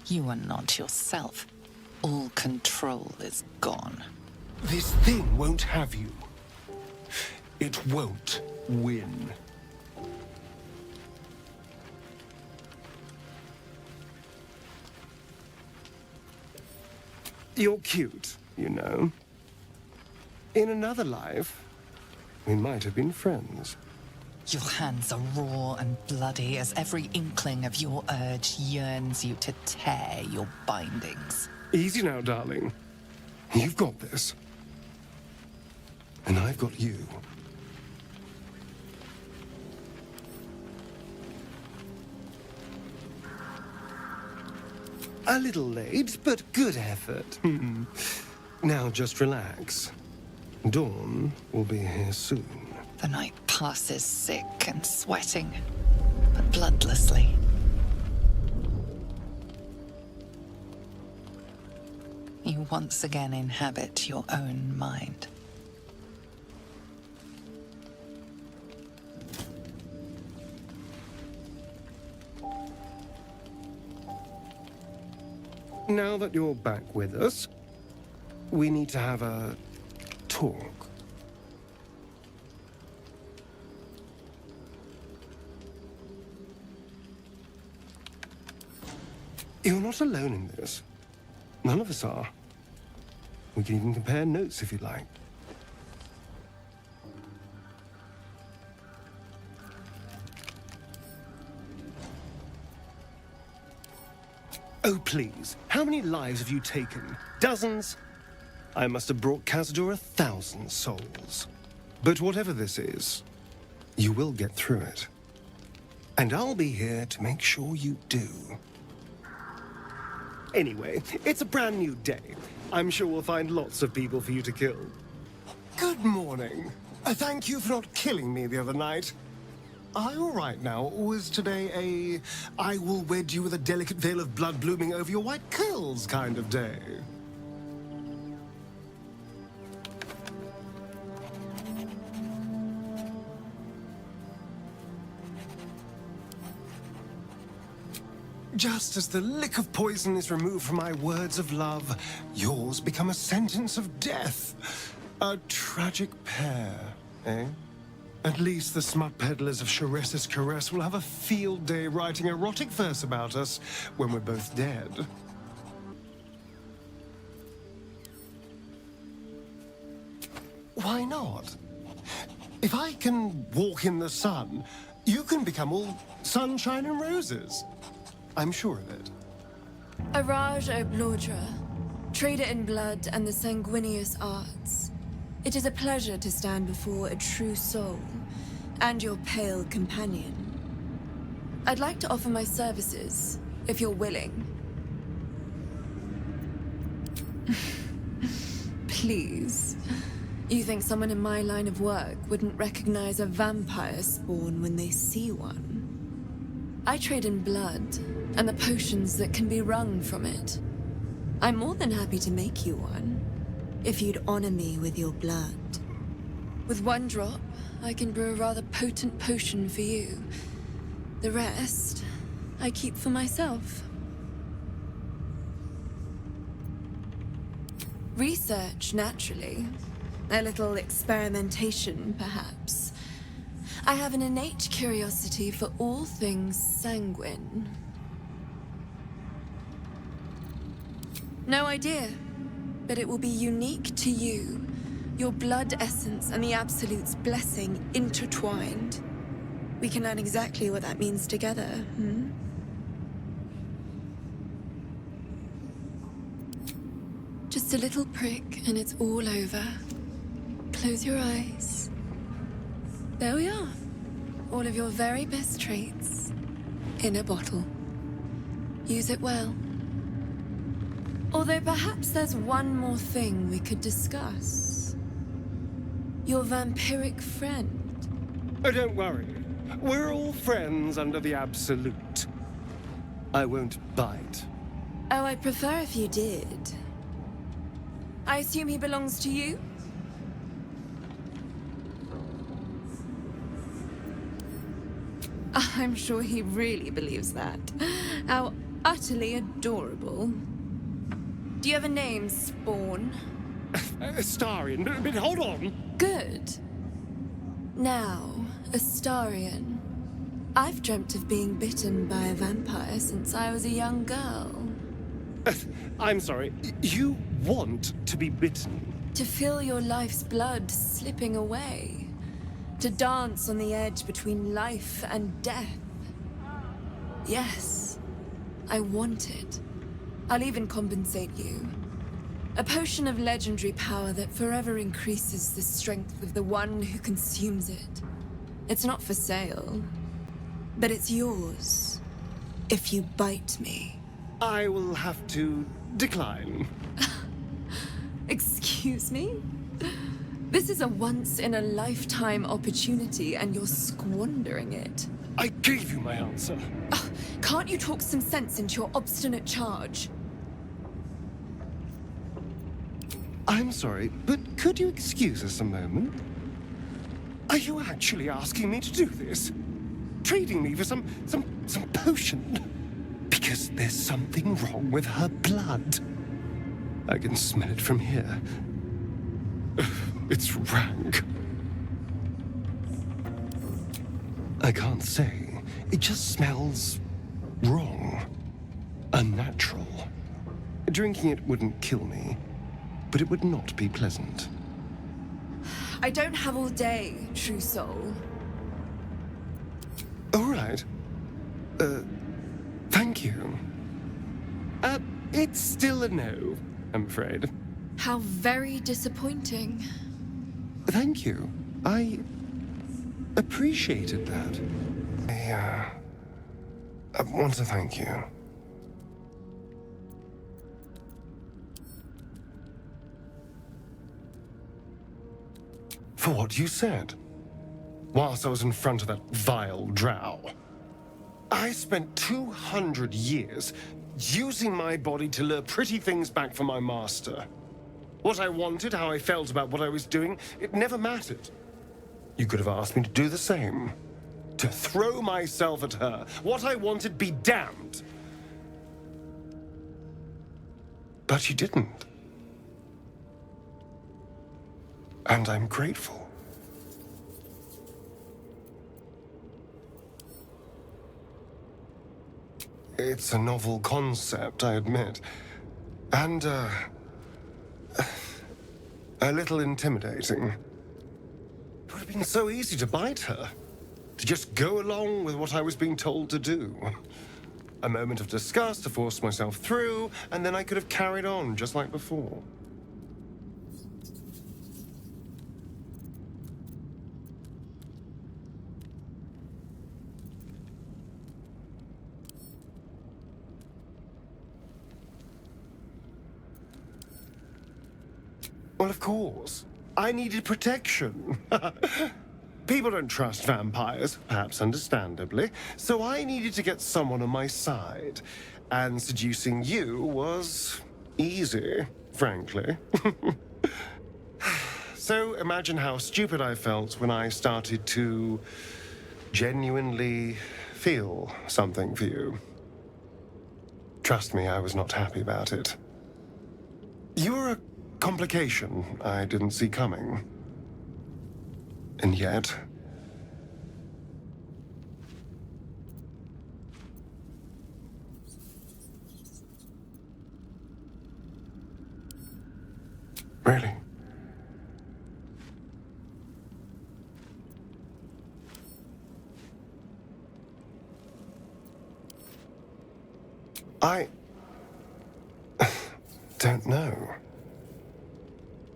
You are not yourself. All control is gone. This thing won't have you. It won't win. You're cute, you know. In another life, we might have been friends. Your hands are raw and bloody as every inkling of your urge yearns you to tear your bindings. Easy now, darling. You've got this. And I've got you. A little late, but good effort. Now just relax. Dawn will be here soon. The night passes sick and sweating, but bloodlessly. You once again inhabit your own mind. Now that you're back with us, we need to have a talk. You're not alone in this. None of us are. We can even compare notes if you like. Oh, please. How many lives have you taken? Dozens? I must have brought Cazador 1,000 souls. But whatever this is, you will get through it. And I'll be here to make sure you do. Anyway, it's a brand new day. I'm sure we'll find lots of people for you to kill. Good morning. Thank you for not killing me the other night. Are you all right now, or is today a I will wed you with a delicate veil of blood blooming over your white curls kind of day? Just as the lick of poison is removed from my words of love, yours become a sentence of death. A tragic pair, eh? At least the smut peddlers of Shares's Caress will have a field day writing erotic verse about us when we're both dead. Why not? If I can walk in the sun, you can become all sunshine and roses. I'm sure of it. Araj Oblodra, trader in blood and the sanguineous arts. It is a pleasure to stand before a true soul, and your pale companion. I'd like to offer my services, if you're willing. Please. You think someone in my line of work wouldn't recognize a vampire spawn when they see one? I trade in blood, and the potions that can be wrung from it. I'm more than happy to make you one, if you'd honor me with your blood. With one drop, I can brew a rather potent potion for you. The rest, I keep for myself. Research, naturally. A little experimentation, perhaps. I have an innate curiosity for all things sanguine. No idea, but it will be unique to you. Your blood essence and the Absolute's blessing intertwined. We can learn exactly what that means together, Just a little prick and it's all over. Close your eyes. There we are. All of your very best traits in a bottle. Use it well. Although perhaps there's one more thing we could discuss. Your vampiric friend. Oh, don't worry. We're all friends under the absolute. I won't bite. Oh, I'd prefer if you did. I assume he belongs to you? I'm sure he really believes that. How utterly adorable. Do you have a name, Spawn? Astarion, but hold on. Good. Now, Astarion. I've dreamt of being bitten by a vampire since I was a young girl. I'm sorry, you want to be bitten? To feel your life's blood slipping away. To dance on the edge between life and death. Yes, I want it. I'll even compensate you. A potion of legendary power that forever increases the strength of the one who consumes it. It's not for sale, but it's yours if you bite me. I will have to decline. Excuse me? This is a once-in-a-lifetime opportunity, and you're squandering it. I gave you my answer. Can't you talk some sense into your obstinate charge? I'm sorry, but could you excuse us a moment? Are you actually asking me to do this? Trading me for some potion? Because there's something wrong with her blood. I can smell it from here. It's rank. I can't say. It just smells wrong. Unnatural. Drinking it wouldn't kill me, but it would not be pleasant. I don't have all day, true soul. All right. Thank you. It's still a no, I'm afraid. How very disappointing. Thank you. I appreciated that. I want to thank you. For what you said. Whilst I was in front of that vile drow. I spent 200 years using my body to lure pretty things back from my master. What I wanted, how I felt about what I was doing, it never mattered. You could have asked me to do the same. To throw myself at her. What I wanted, be damned. But you didn't. And I'm grateful. It's a novel concept, I admit. And, a little intimidating. It would have been so easy to bite her. To just go along with what I was being told to do. A moment of disgust to force myself through, and then I could have carried on just like before. Well, of course. I needed protection. People don't trust vampires, perhaps understandably, so I needed to get someone on my side. And seducing you was easy, frankly. So imagine how stupid I felt when I started to genuinely feel something for you. Trust me, I was not happy about it. You were a complication I didn't see coming. And yet... Really? I... don't know.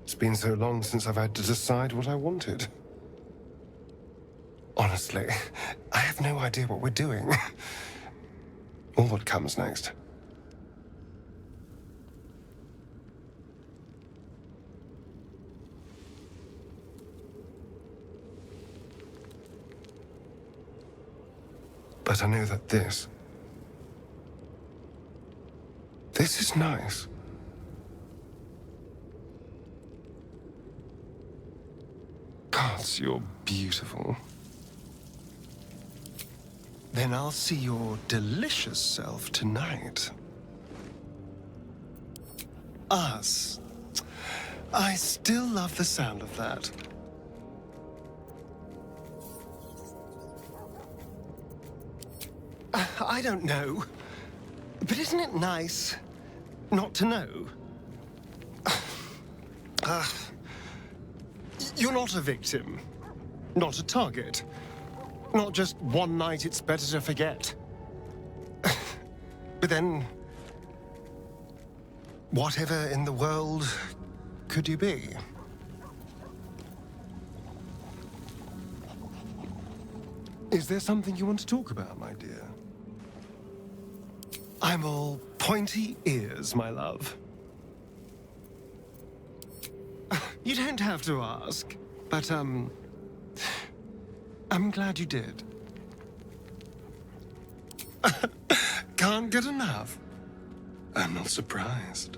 It's been so long since I've had to decide what I wanted. Honestly, I have no idea what we're doing. Or what comes next. But I know that this is nice. Gods, you're beautiful. Then I'll see your delicious self tonight. Us. I still love the sound of that. I don't know. But isn't it nice not to know? You're not a victim. Not a target. Not just one night it's better to forget. But then, whatever in the world could you be? Is there something you want to talk about, my dear? I'm all pointy ears, my love. You don't have to ask, but, I'm glad you did. Can't get enough. I'm not surprised.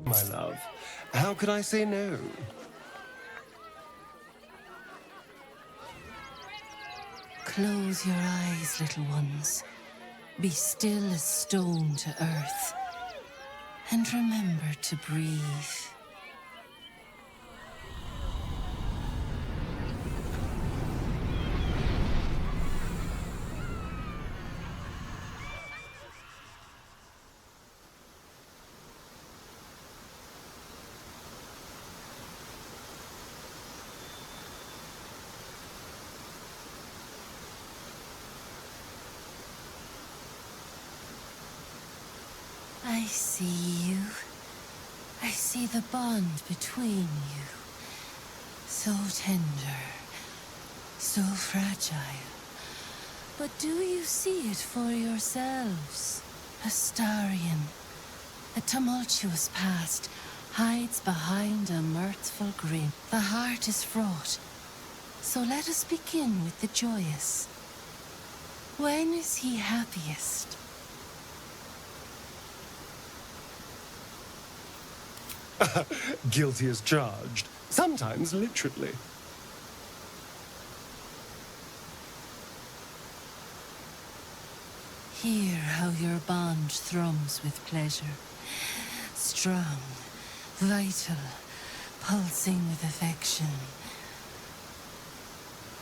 My love, how could I say no? Close your eyes, little ones. Be still as stone to earth. And remember to breathe. I see you. I see the bond between you. So tender, so fragile. But do you see it for yourselves? Astarion, a tumultuous past, hides behind a mirthful grin. The heart is fraught, so let us begin with the joyous. When is he happiest? Guilty as charged. Sometimes literally. Hear how your bond thrums with pleasure. Strong, vital, pulsing with affection.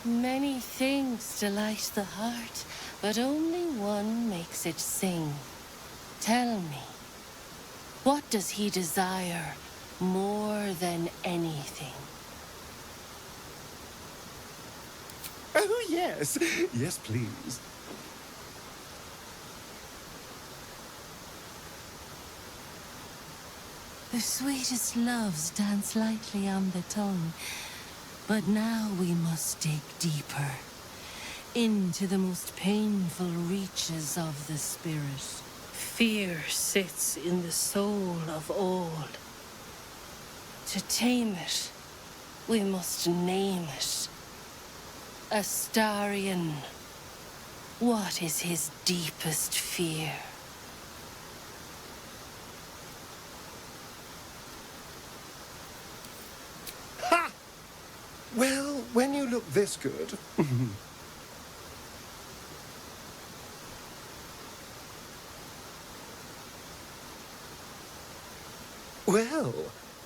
Many things delight the heart, but only one makes it sing. Tell me, what does he desire more than anything? Oh, yes. Yes, please. The sweetest loves dance lightly on the tongue, but now we must dig deeper, into the most painful reaches of the spirit. Fear sits in the soul of all. To tame it, we must name it. Astarion, what is his deepest fear? Ha! Well, when you look this good... Well,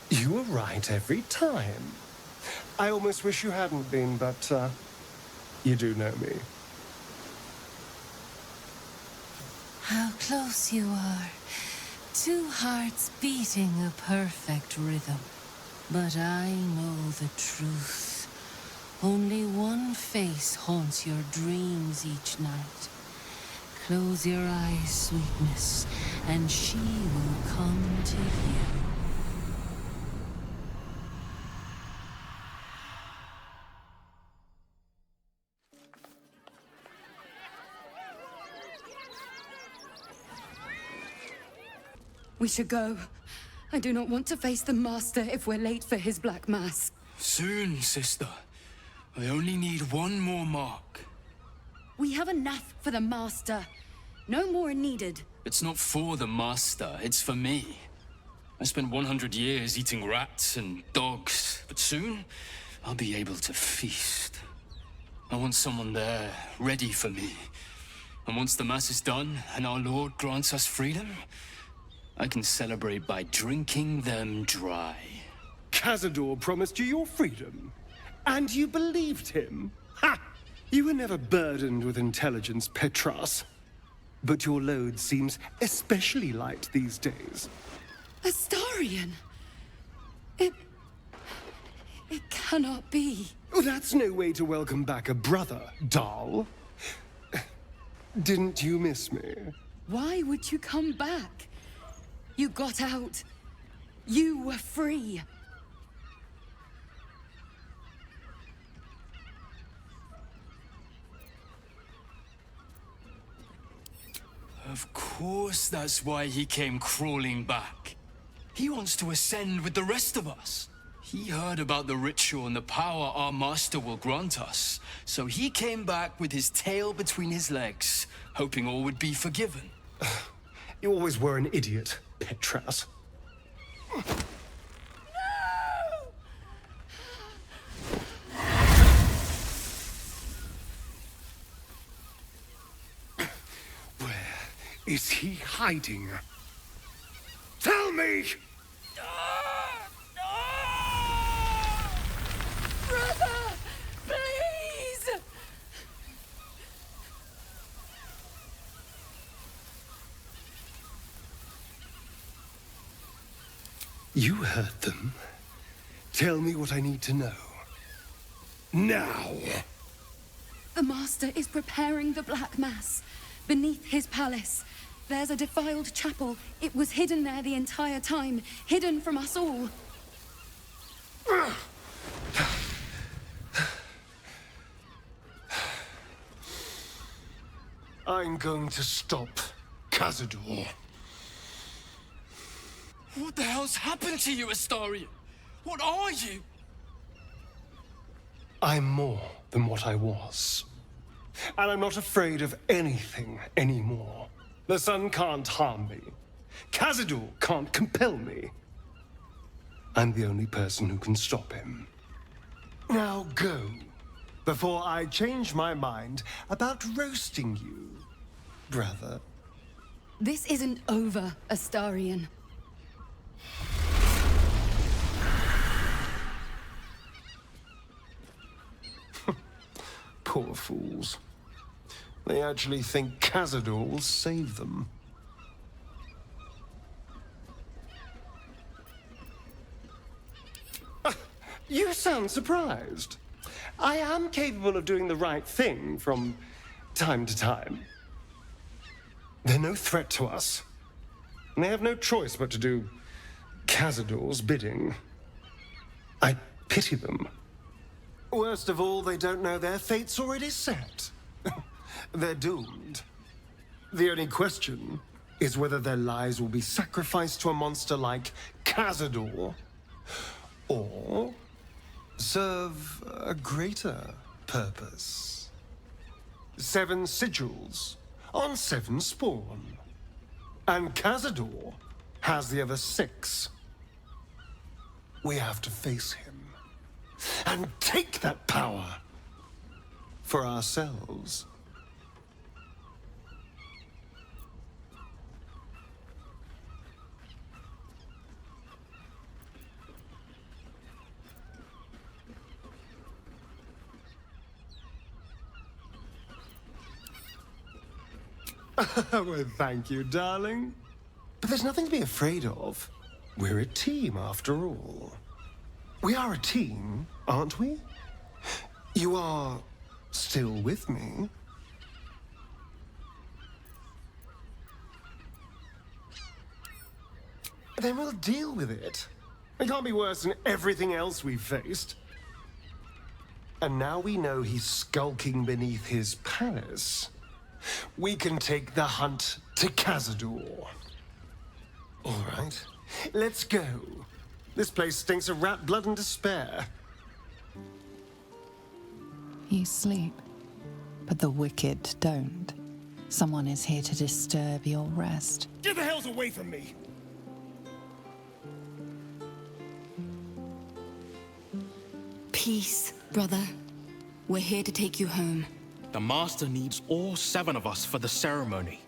you were right every time. I almost wish you hadn't been, but, you do know me. How close you are. Two hearts beating a perfect rhythm. But I know the truth. Only one face haunts your dreams each night. Close your eyes, sweetness, and she will come to you. We should go. I do not want to face the Master if we're late for his Black Mass. Soon, sister. I only need one more mark. We have enough for the Master. No more are needed. It's not for the Master, it's for me. I spent 100 years eating rats and dogs, but soon I'll be able to feast. I want someone there, ready for me. And once the Mass is done and our Lord grants us freedom, I can celebrate by drinking them dry. Cazador promised you your freedom, and you believed him? Ha! You were never burdened with intelligence, Petras. But your load seems especially light these days. Astarion! It cannot be. Oh, that's no way to welcome back a brother, Dahl. Didn't you miss me? Why would you come back? You got out. You were free. Of course that's why he came crawling back. He wants to ascend with the rest of us. He heard about the ritual and the power our master will grant us. So he came back with his tail between his legs, hoping all would be forgiven. You always were an idiot, Petras. Is he hiding? Tell me! Brother! Please! You heard them. Tell me what I need to know. Now! The Master is preparing the Black Mass. Beneath his palace, there's a defiled chapel. It was hidden there the entire time, hidden from us all. I'm going to stop Cazador. What the hell's happened to you, Astarion? What are you? I'm more than what I was. And I'm not afraid of anything anymore. The sun can't harm me. Cazador can't compel me. I'm the only person who can stop him. Now go, before I change my mind about roasting you, brother. This isn't over, Astarion. Poor fools. They actually think Cazador will save them. You sound surprised. I am capable of doing the right thing from time to time. They're no threat to us. And they have no choice but to do Cazador's bidding. I pity them. Worst of all, they don't know their fate's already set. They're doomed. The only question is whether their lives will be sacrificed to a monster like Cazador, or serve a greater purpose. 7 sigils on 7 spawn. And Cazador has the other 6. We have to face him and take that power for ourselves. Well, thank you, darling. But there's nothing to be afraid of. We're a team, after all. We are a team, aren't we? You are still with me? Then we'll deal with it. It can't be worse than everything else we've faced. And now we know he's skulking beneath his palace. We can take the hunt to Cazador. All right, let's go. This place stinks of rat blood and despair. You sleep, but the wicked don't. Someone is here to disturb your rest. Get the hells away from me! Peace, brother. We're here to take you home. The Master needs all 7 of us for the ceremony.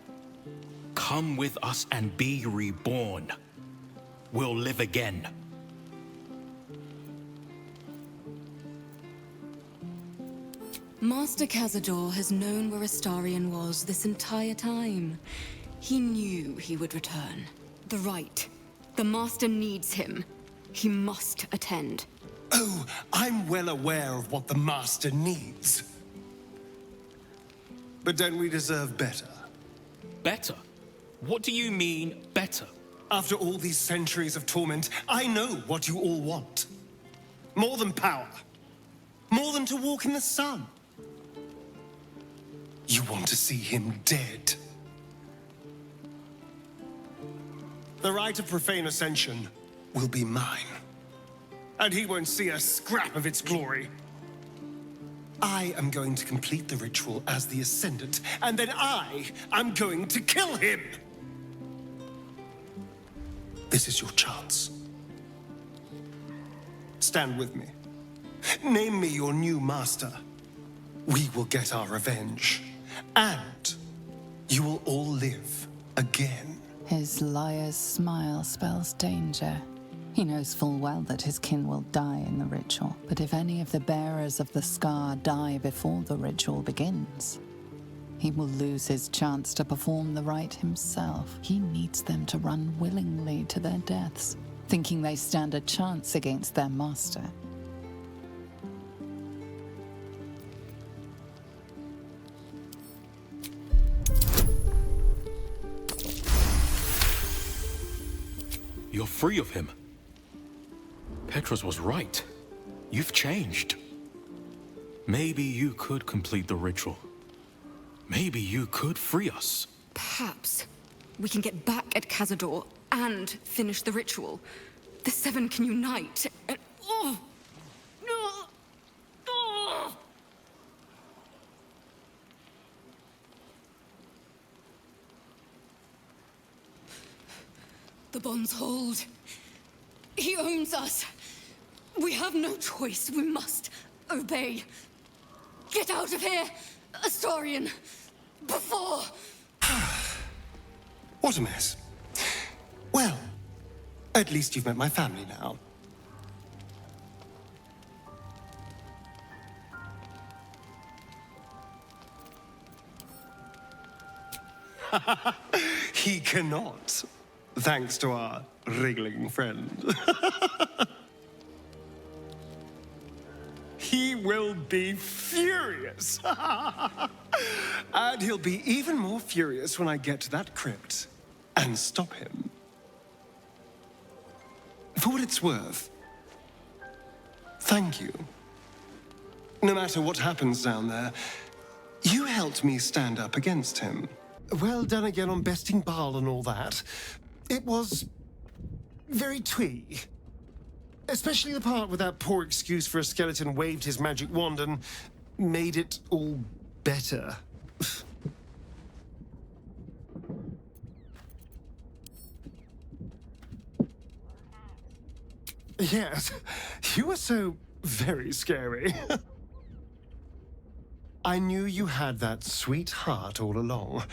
Come with us and be reborn. We'll live again. Master Cazador has known where Astarion was this entire time. He knew he would return. The rite. The Master needs him. He must attend. Oh, I'm well aware of what the Master needs. But don't we deserve better? Better? What do you mean, better? After all these centuries of torment, I know what you all want. More than power. More than to walk in the sun. You want to see him dead. The right of profane ascension will be mine. And he won't see a scrap of its glory. I am going to complete the ritual as the Ascendant, and then I am going to kill him! This is your chance. Stand with me. Name me your new master. We will get our revenge. And you will all live again. His liar's smile spells danger. He knows full well that his kin will die in the ritual, but if any of the bearers of the scar die before the ritual begins, he will lose his chance to perform the rite himself. He needs them to run willingly to their deaths, thinking they stand a chance against their master. You're free of him. Petras was right. You've changed. Maybe you could complete the ritual. Maybe you could free us. Perhaps we can get back at Cazador and finish the ritual. The 7 can unite and... Oh! No! Oh! The bonds hold. He owns us. We have no choice. We must obey. Get out of here, Astarion, before... What a mess. Well, at least you've met my family now. He cannot, thanks to our wriggling friend. He will be furious. And he'll be even more furious when I get to that crypt and stop him. For what it's worth, thank you. No matter what happens down there, you helped me stand up against him. Well done again on besting Bhaal and all that. It was very twee. Especially the part where that poor excuse for a skeleton waved his magic wand and made it all better. Yes, you were so very scary. I knew you had that sweet heart all along.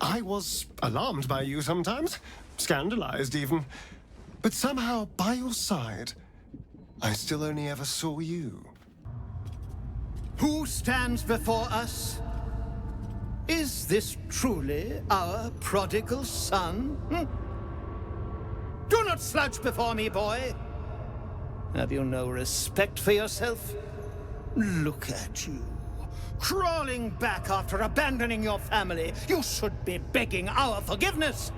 I was alarmed by you sometimes, scandalized even. But somehow, by your side, I still only ever saw you. Who stands before us? Is this truly our prodigal son? Do not slouch before me, boy. Have you no respect for yourself? Look at you. Crawling back after abandoning your family. You should be begging our forgiveness.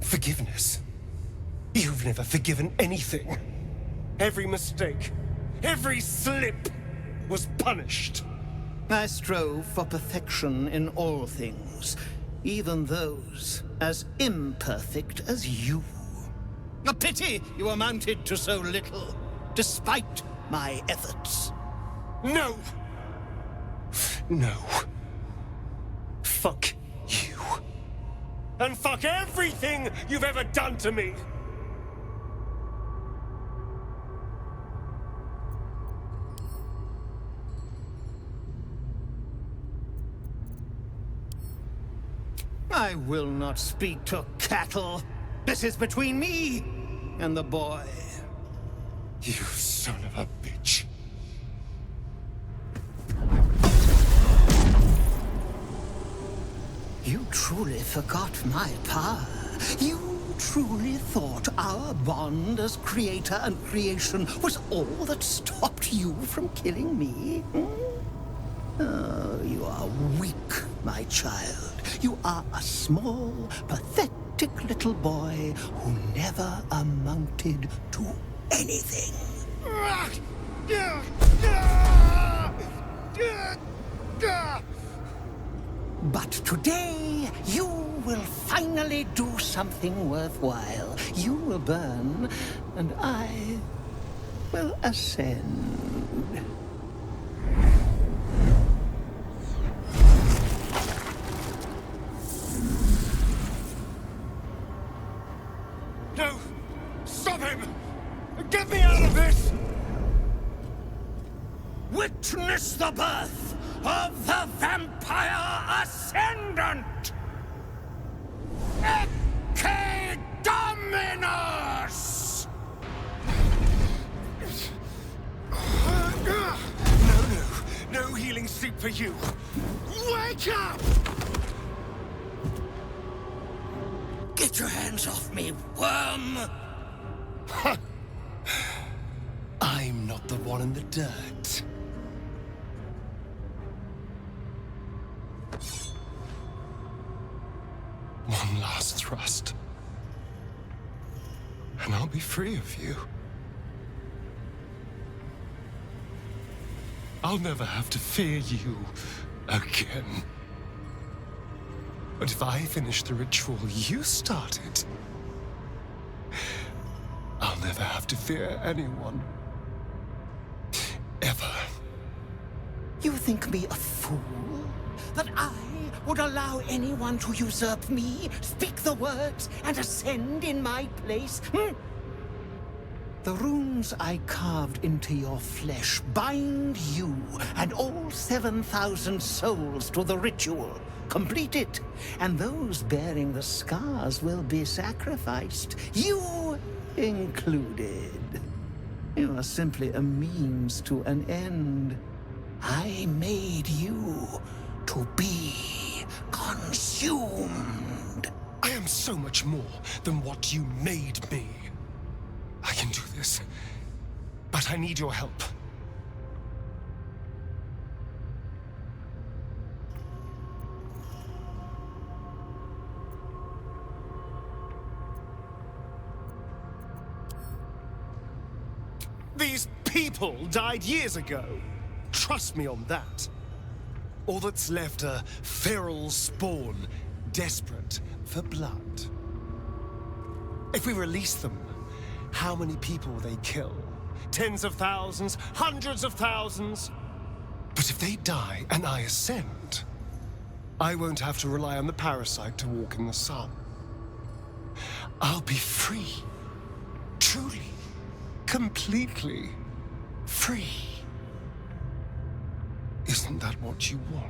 Forgiveness? You've never forgiven anything. Every mistake, every slip was punished. I strove for perfection in all things, even those as imperfect as you. A pity you amounted to so little, despite my efforts. No! No. Fuck you. And fuck everything you've ever done to me! I will not speak to cattle. This is between me and the boy. You son of a bitch. You truly forgot my power. You truly thought our bond as creator and creation was all that stopped you from killing me? Hmm? Oh, you are weak, my child. You are a small, pathetic little boy who never amounted to anything. But today, you will finally do something worthwhile. You will burn, and I will ascend. No! Stop him! Get me out of this! Witness the birth of the Vampire Ascendant! Ecce Dominus! No healing sleep for you! Wake up! Get your hands off me, worm! I'm not the one in the dirt. One last thrust. And I'll be free of you. I'll never have to fear you again. But if I finish the ritual you started, I'll never have to fear anyone. Ever. You think me a fool? That I would allow anyone to usurp me, speak the words, and ascend in my place? Hmm? The runes I carved into your flesh bind you and all 7,000 souls to the ritual. Complete it, and those bearing the scars will be sacrificed, you included. You are simply a means to an end. I made you to be consumed. I am so much more than what you made me. I can do this, but I need your help. These people died years ago. Trust me on that. All that's left are feral spawn, desperate for blood. If we release them, how many people will they kill? Tens of thousands, hundreds of thousands? But if they die and I ascend, I won't have to rely on the parasite to walk in the sun. I'll be free. Truly. Completely free. Isn't that what you want?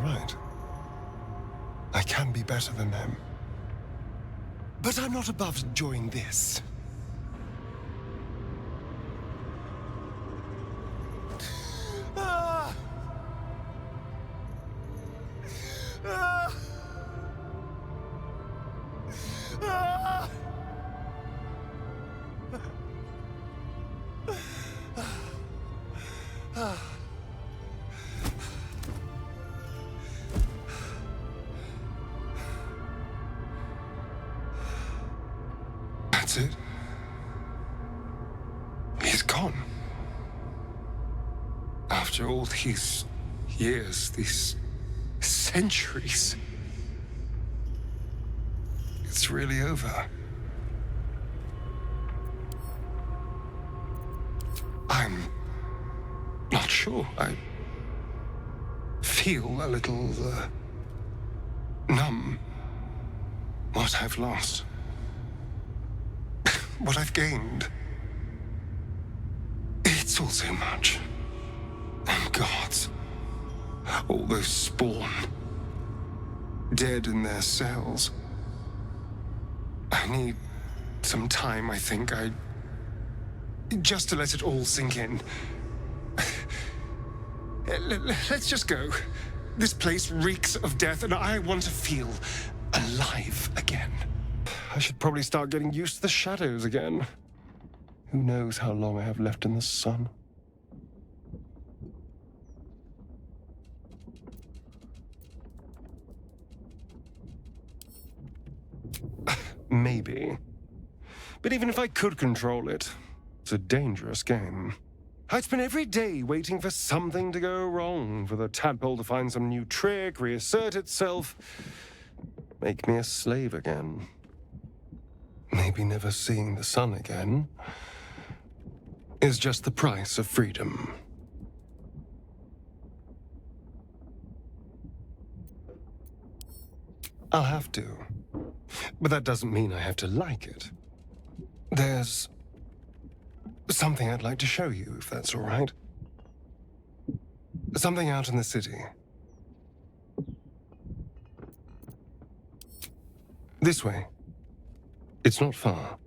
right. I can be better than them. But I'm not above enjoying this. Ah! Ah! Ah! Ah! That's it. He's gone. After all these years, these centuries, it's really over. I'm not sure. I feel a little numb. What I've lost. What I've gained. It's all so much. And gods. All those spawn. Dead in their cells. I need some time, I think. Just to let it all sink in. Let's just go. This place reeks of death, and I want to feel alive again. I should probably start getting used to the shadows again. Who knows how long I have left in the sun? Maybe. But even if I could control it, it's a dangerous game. I'd spend every day waiting for something to go wrong, for the tadpole to find some new trick, reassert itself, make me a slave again. Maybe never seeing the sun again is just the price of freedom. I'll have to. But that doesn't mean I have to like it. There's something I'd like to show you, if that's all right. Something out in the city. This way. It's not far.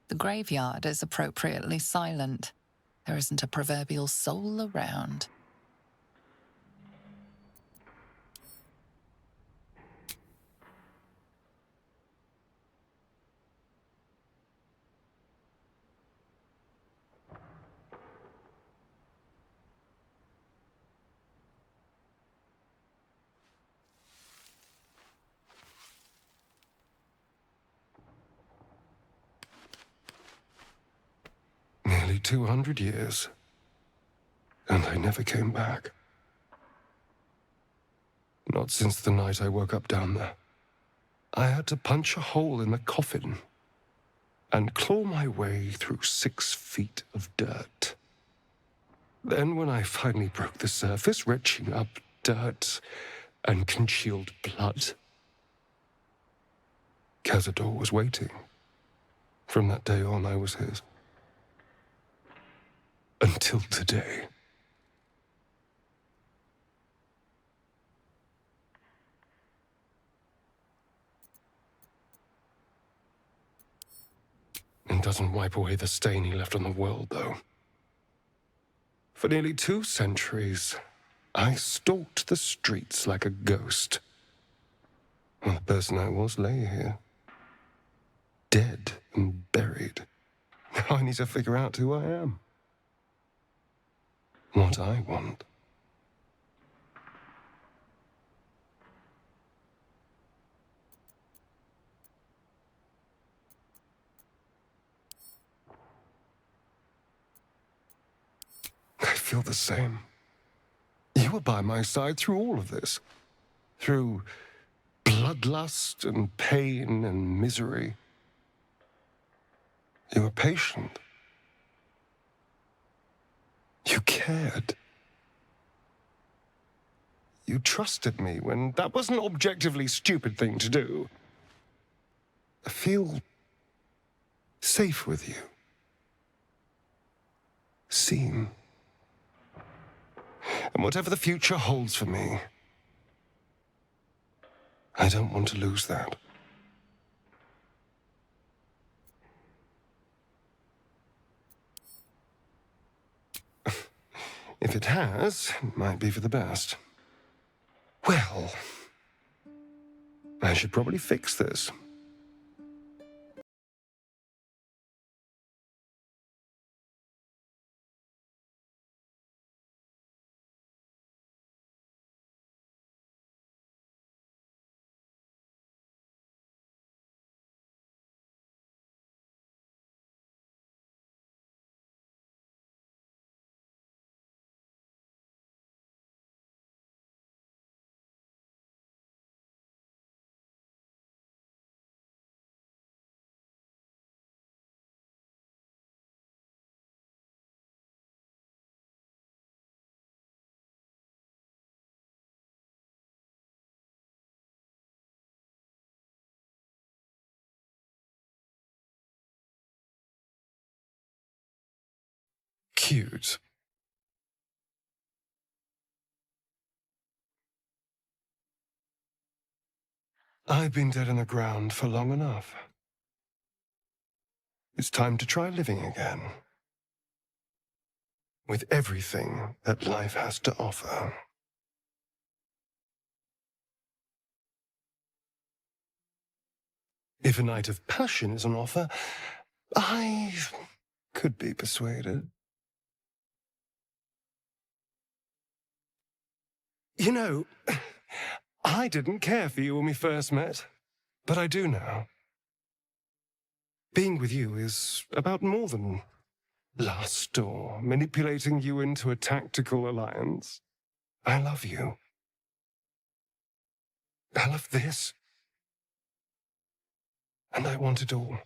The graveyard is appropriately silent. There isn't a proverbial soul around. Nearly 200 years. And I never came back. Not since the night I woke up down there. I had to punch a hole in the coffin and claw my way through 6 feet of dirt. Then when I finally broke the surface, retching up dirt and congealed blood, Cazador was waiting. From that day on, I was his. Until today. It doesn't wipe away the stain he left on the world, though. For nearly 2 centuries, I stalked the streets like a ghost. And the person I was lay here. Dead and buried. Now I need to figure out who I am. What I want. I feel the same. You were by my side through all of this. Through bloodlust and pain and misery. You were patient. You cared. You trusted me when that was an objectively stupid thing to do. I feel safe with you. seen. And whatever the future holds for me, I don't want to lose that. If it has, it might be for the best. Well, I should probably fix this. Cute. I've been dead in the ground for long enough. It's time to try living again. With everything that life has to offer. If a night of passion is on offer, I could be persuaded. You know, I didn't care for you when we first met, but I do now. Being with you is about more than lust or manipulating you into a tactical alliance. I love you. I love this. And I want it all.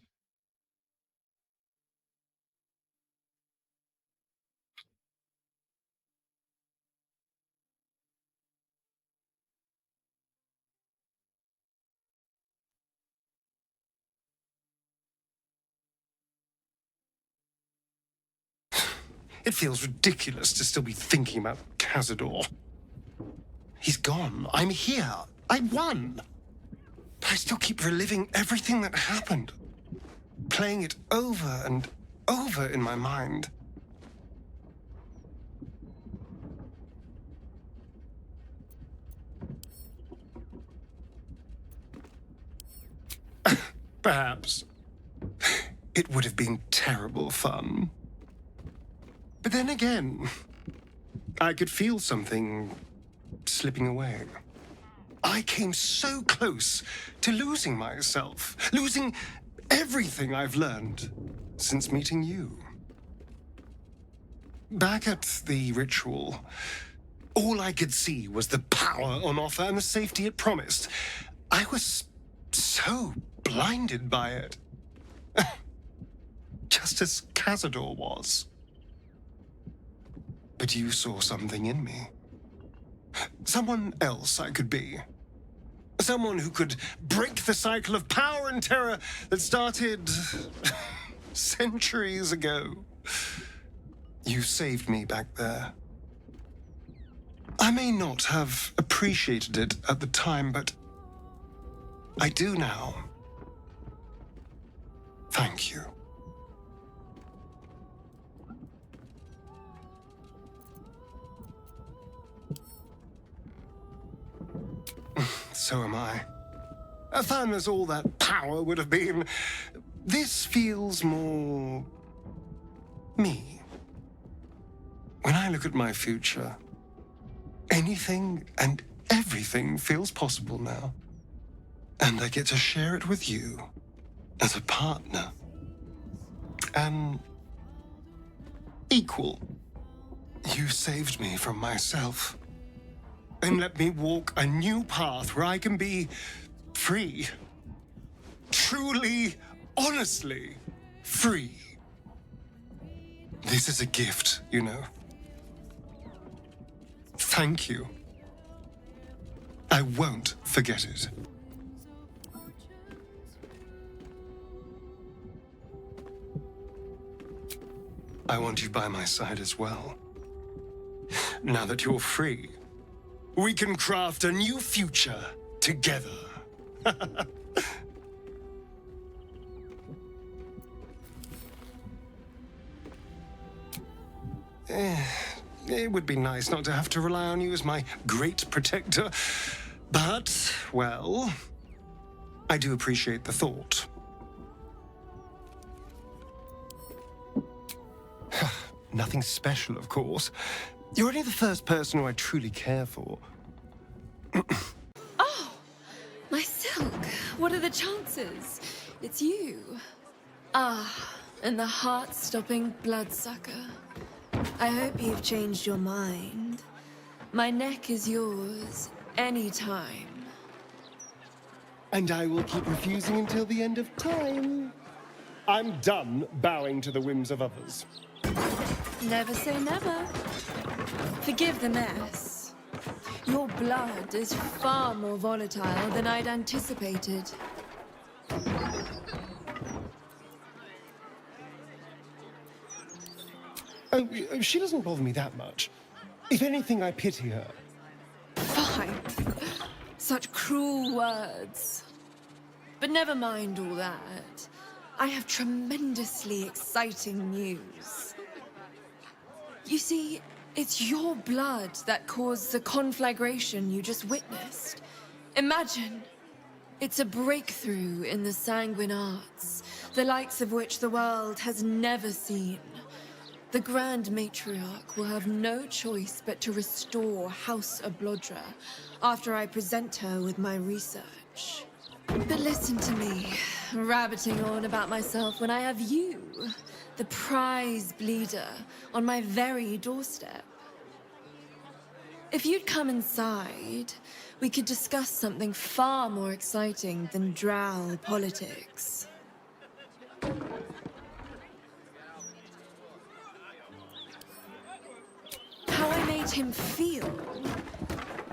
It feels ridiculous to still be thinking about Cazador. He's gone. I'm here. I won. But I still keep reliving everything that happened. Playing it over and over in my mind. Perhaps. It would have been terrible fun. But then again, I could feel something slipping away. I came so close to losing myself, losing everything I've learned since meeting you. Back at the ritual, all I could see was the power on offer and the safety it promised. I was so blinded by it. Just as Cazador was. But you saw something in me. Someone else I could be. Someone who could break the cycle of power and terror that started centuries ago. You saved me back there. I may not have appreciated it at the time, but I do now. Thank you. So am I. As fun as all that power would have been, this feels more me. When I look at my future, anything and everything feels possible now. And I get to share it with you as a partner. An equal. You saved me from myself. And let me walk a new path where I can be free. Truly, honestly, free. This is a gift, you know. Thank you. I won't forget it. I want you by my side as well. Now that you're free, we can craft a new future together. It would be nice not to have to rely on you as my great protector, but, well, I do appreciate the thought. Nothing special, of course. You're only the first person who I truly care for. Oh, my silk. What are the chances? It's you. Ah, and the heart-stopping bloodsucker. I hope you've changed your mind. My neck is yours, anytime. And I will keep refusing until the end of time. I'm done bowing to the whims of others. Never say never. Forgive the mess. Your blood is far more volatile than I'd anticipated. Oh, she doesn't bother me that much. If anything, I pity her. Fine. Such cruel words. But never mind all that. I have tremendously exciting news. You see, it's your blood that caused the conflagration you just witnessed. Imagine. It's a breakthrough in the sanguine arts, the likes of which the world has never seen. The Grand Matriarch will have no choice but to restore House Ablodra after I present her with my research. But listen to me, rabbiting on about myself when I have you, the prize bleeder, on my very doorstep. If you'd come inside, we could discuss something far more exciting than drow politics. How I made him feel.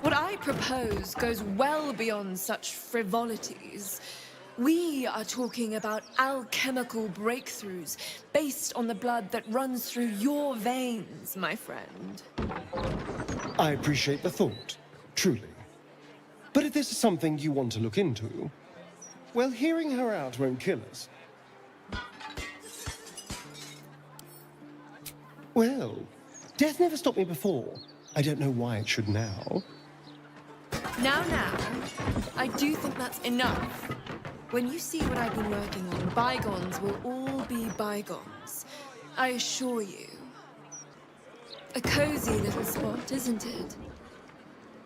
What I propose goes well beyond such frivolities. We are talking about alchemical breakthroughs based on the blood that runs through your veins, my friend. I appreciate the thought, truly. But if this is something you want to look into, well, hearing her out won't kill us. Well, death never stopped me before. I don't know why it should now. Now, I do think that's enough. When you see what I've been working on, bygones will all be bygones. I assure you. A cozy little spot, isn't it?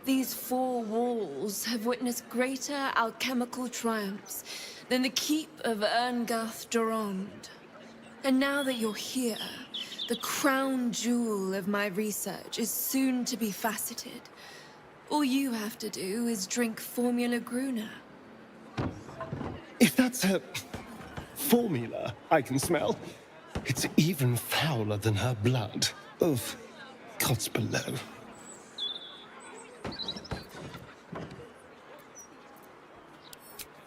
These four walls have witnessed greater alchemical triumphs than the keep of Erngath Durand. And now that you're here, the crown jewel of my research is soon to be faceted. All you have to do is drink Formula Gruner. If that's her formula I can smell, it's even fouler than her blood. Of gods below.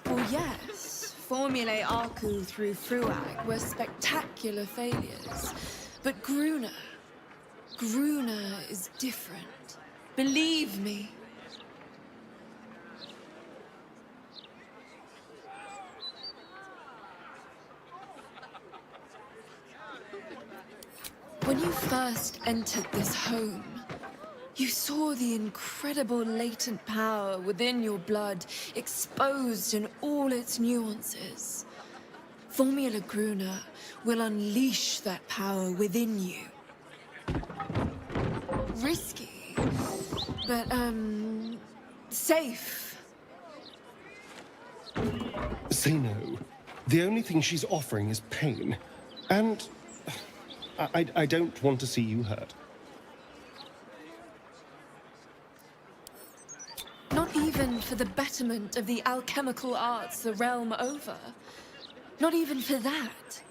Well, yes, Formulae Arcu through Fruag were spectacular failures. But Gruner is different. Believe me. When you first entered this home, you saw the incredible latent power within your blood exposed in all its nuances. Formula Gruner will unleash that power within you. Risky, but, safe. Say no. The only thing she's offering is pain. And I don't want to see you hurt. Not even for the betterment of the alchemical arts the realm over. Not even for that.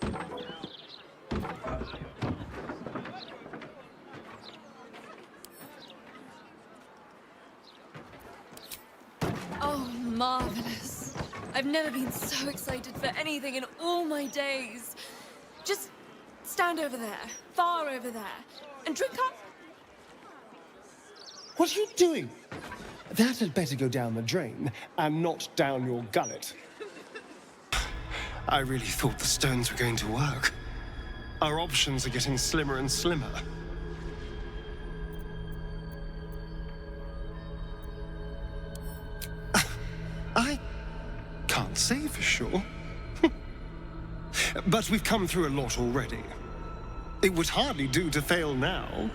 Oh, marvelous. I've never been so excited for anything in all my days. Just stand over there, far over there, and drink up. What are you doing? That had better go down the drain, and not down your gullet. I really thought the stones were going to work. Our options are getting slimmer and slimmer. I can't say for sure. But we've come through a lot already. It would hardly do to fail now.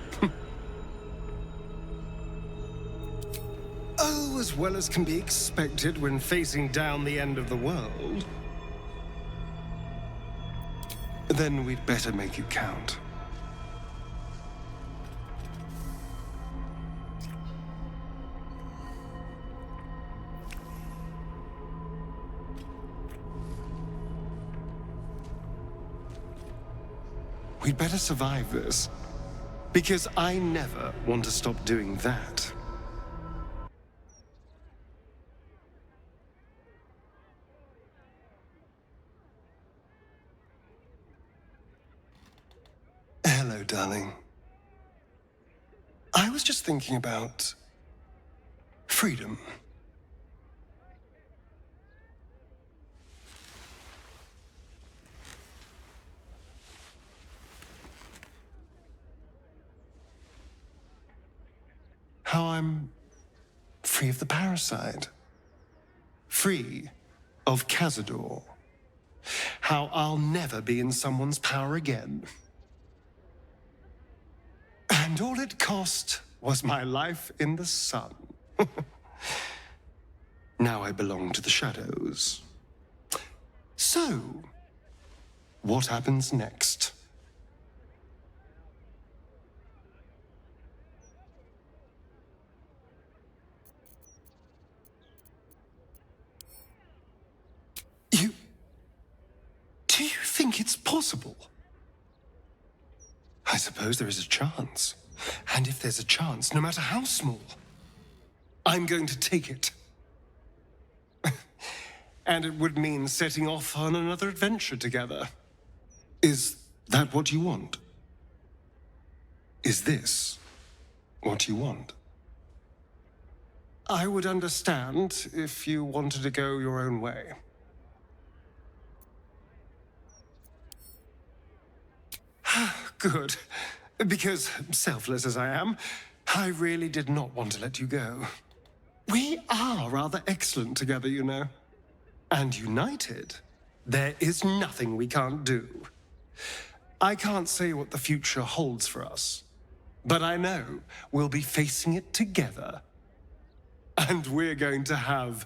Oh, as well as can be expected when facing down the end of the world. Then we'd better make it count. We'd better survive this, because I never want to stop doing that. Hello, darling. I was just thinking about freedom. How I'm free of the parasite. Free of Cazador. How I'll never be in someone's power again. And all it cost was my life in the sun. Now I belong to the shadows. So, what happens next? Do you think it's possible? I suppose there is a chance. And if there's a chance, no matter how small, I'm going to take it. And it would mean setting off on another adventure together. Is that what you want? Is this what you want? I would understand if you wanted to go your own way. Good. Because, selfless as I am, I really did not want to let you go. We are rather excellent together, you know. And united, there is nothing we can't do. I can't say what the future holds for us, but I know we'll be facing it together. And we're going to have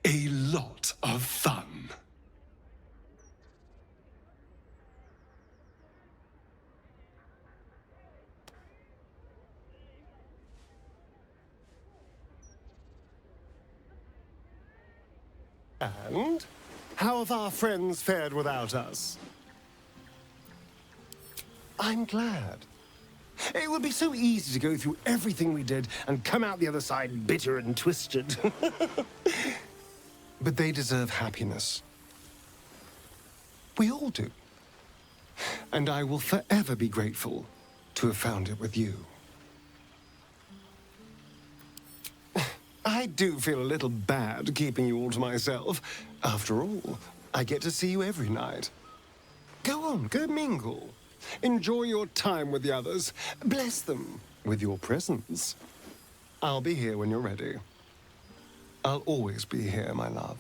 a lot of fun. And how have our friends fared without us? I'm glad. It would be so easy to go through everything we did and come out the other side bitter and twisted. But they deserve happiness. We all do. And I will forever be grateful to have found it with you. I do feel a little bad keeping you all to myself. After all, I get to see you every night. Go on, go mingle. Enjoy your time with the others. Bless them with your presence. I'll be here when you're ready. I'll always be here, my love.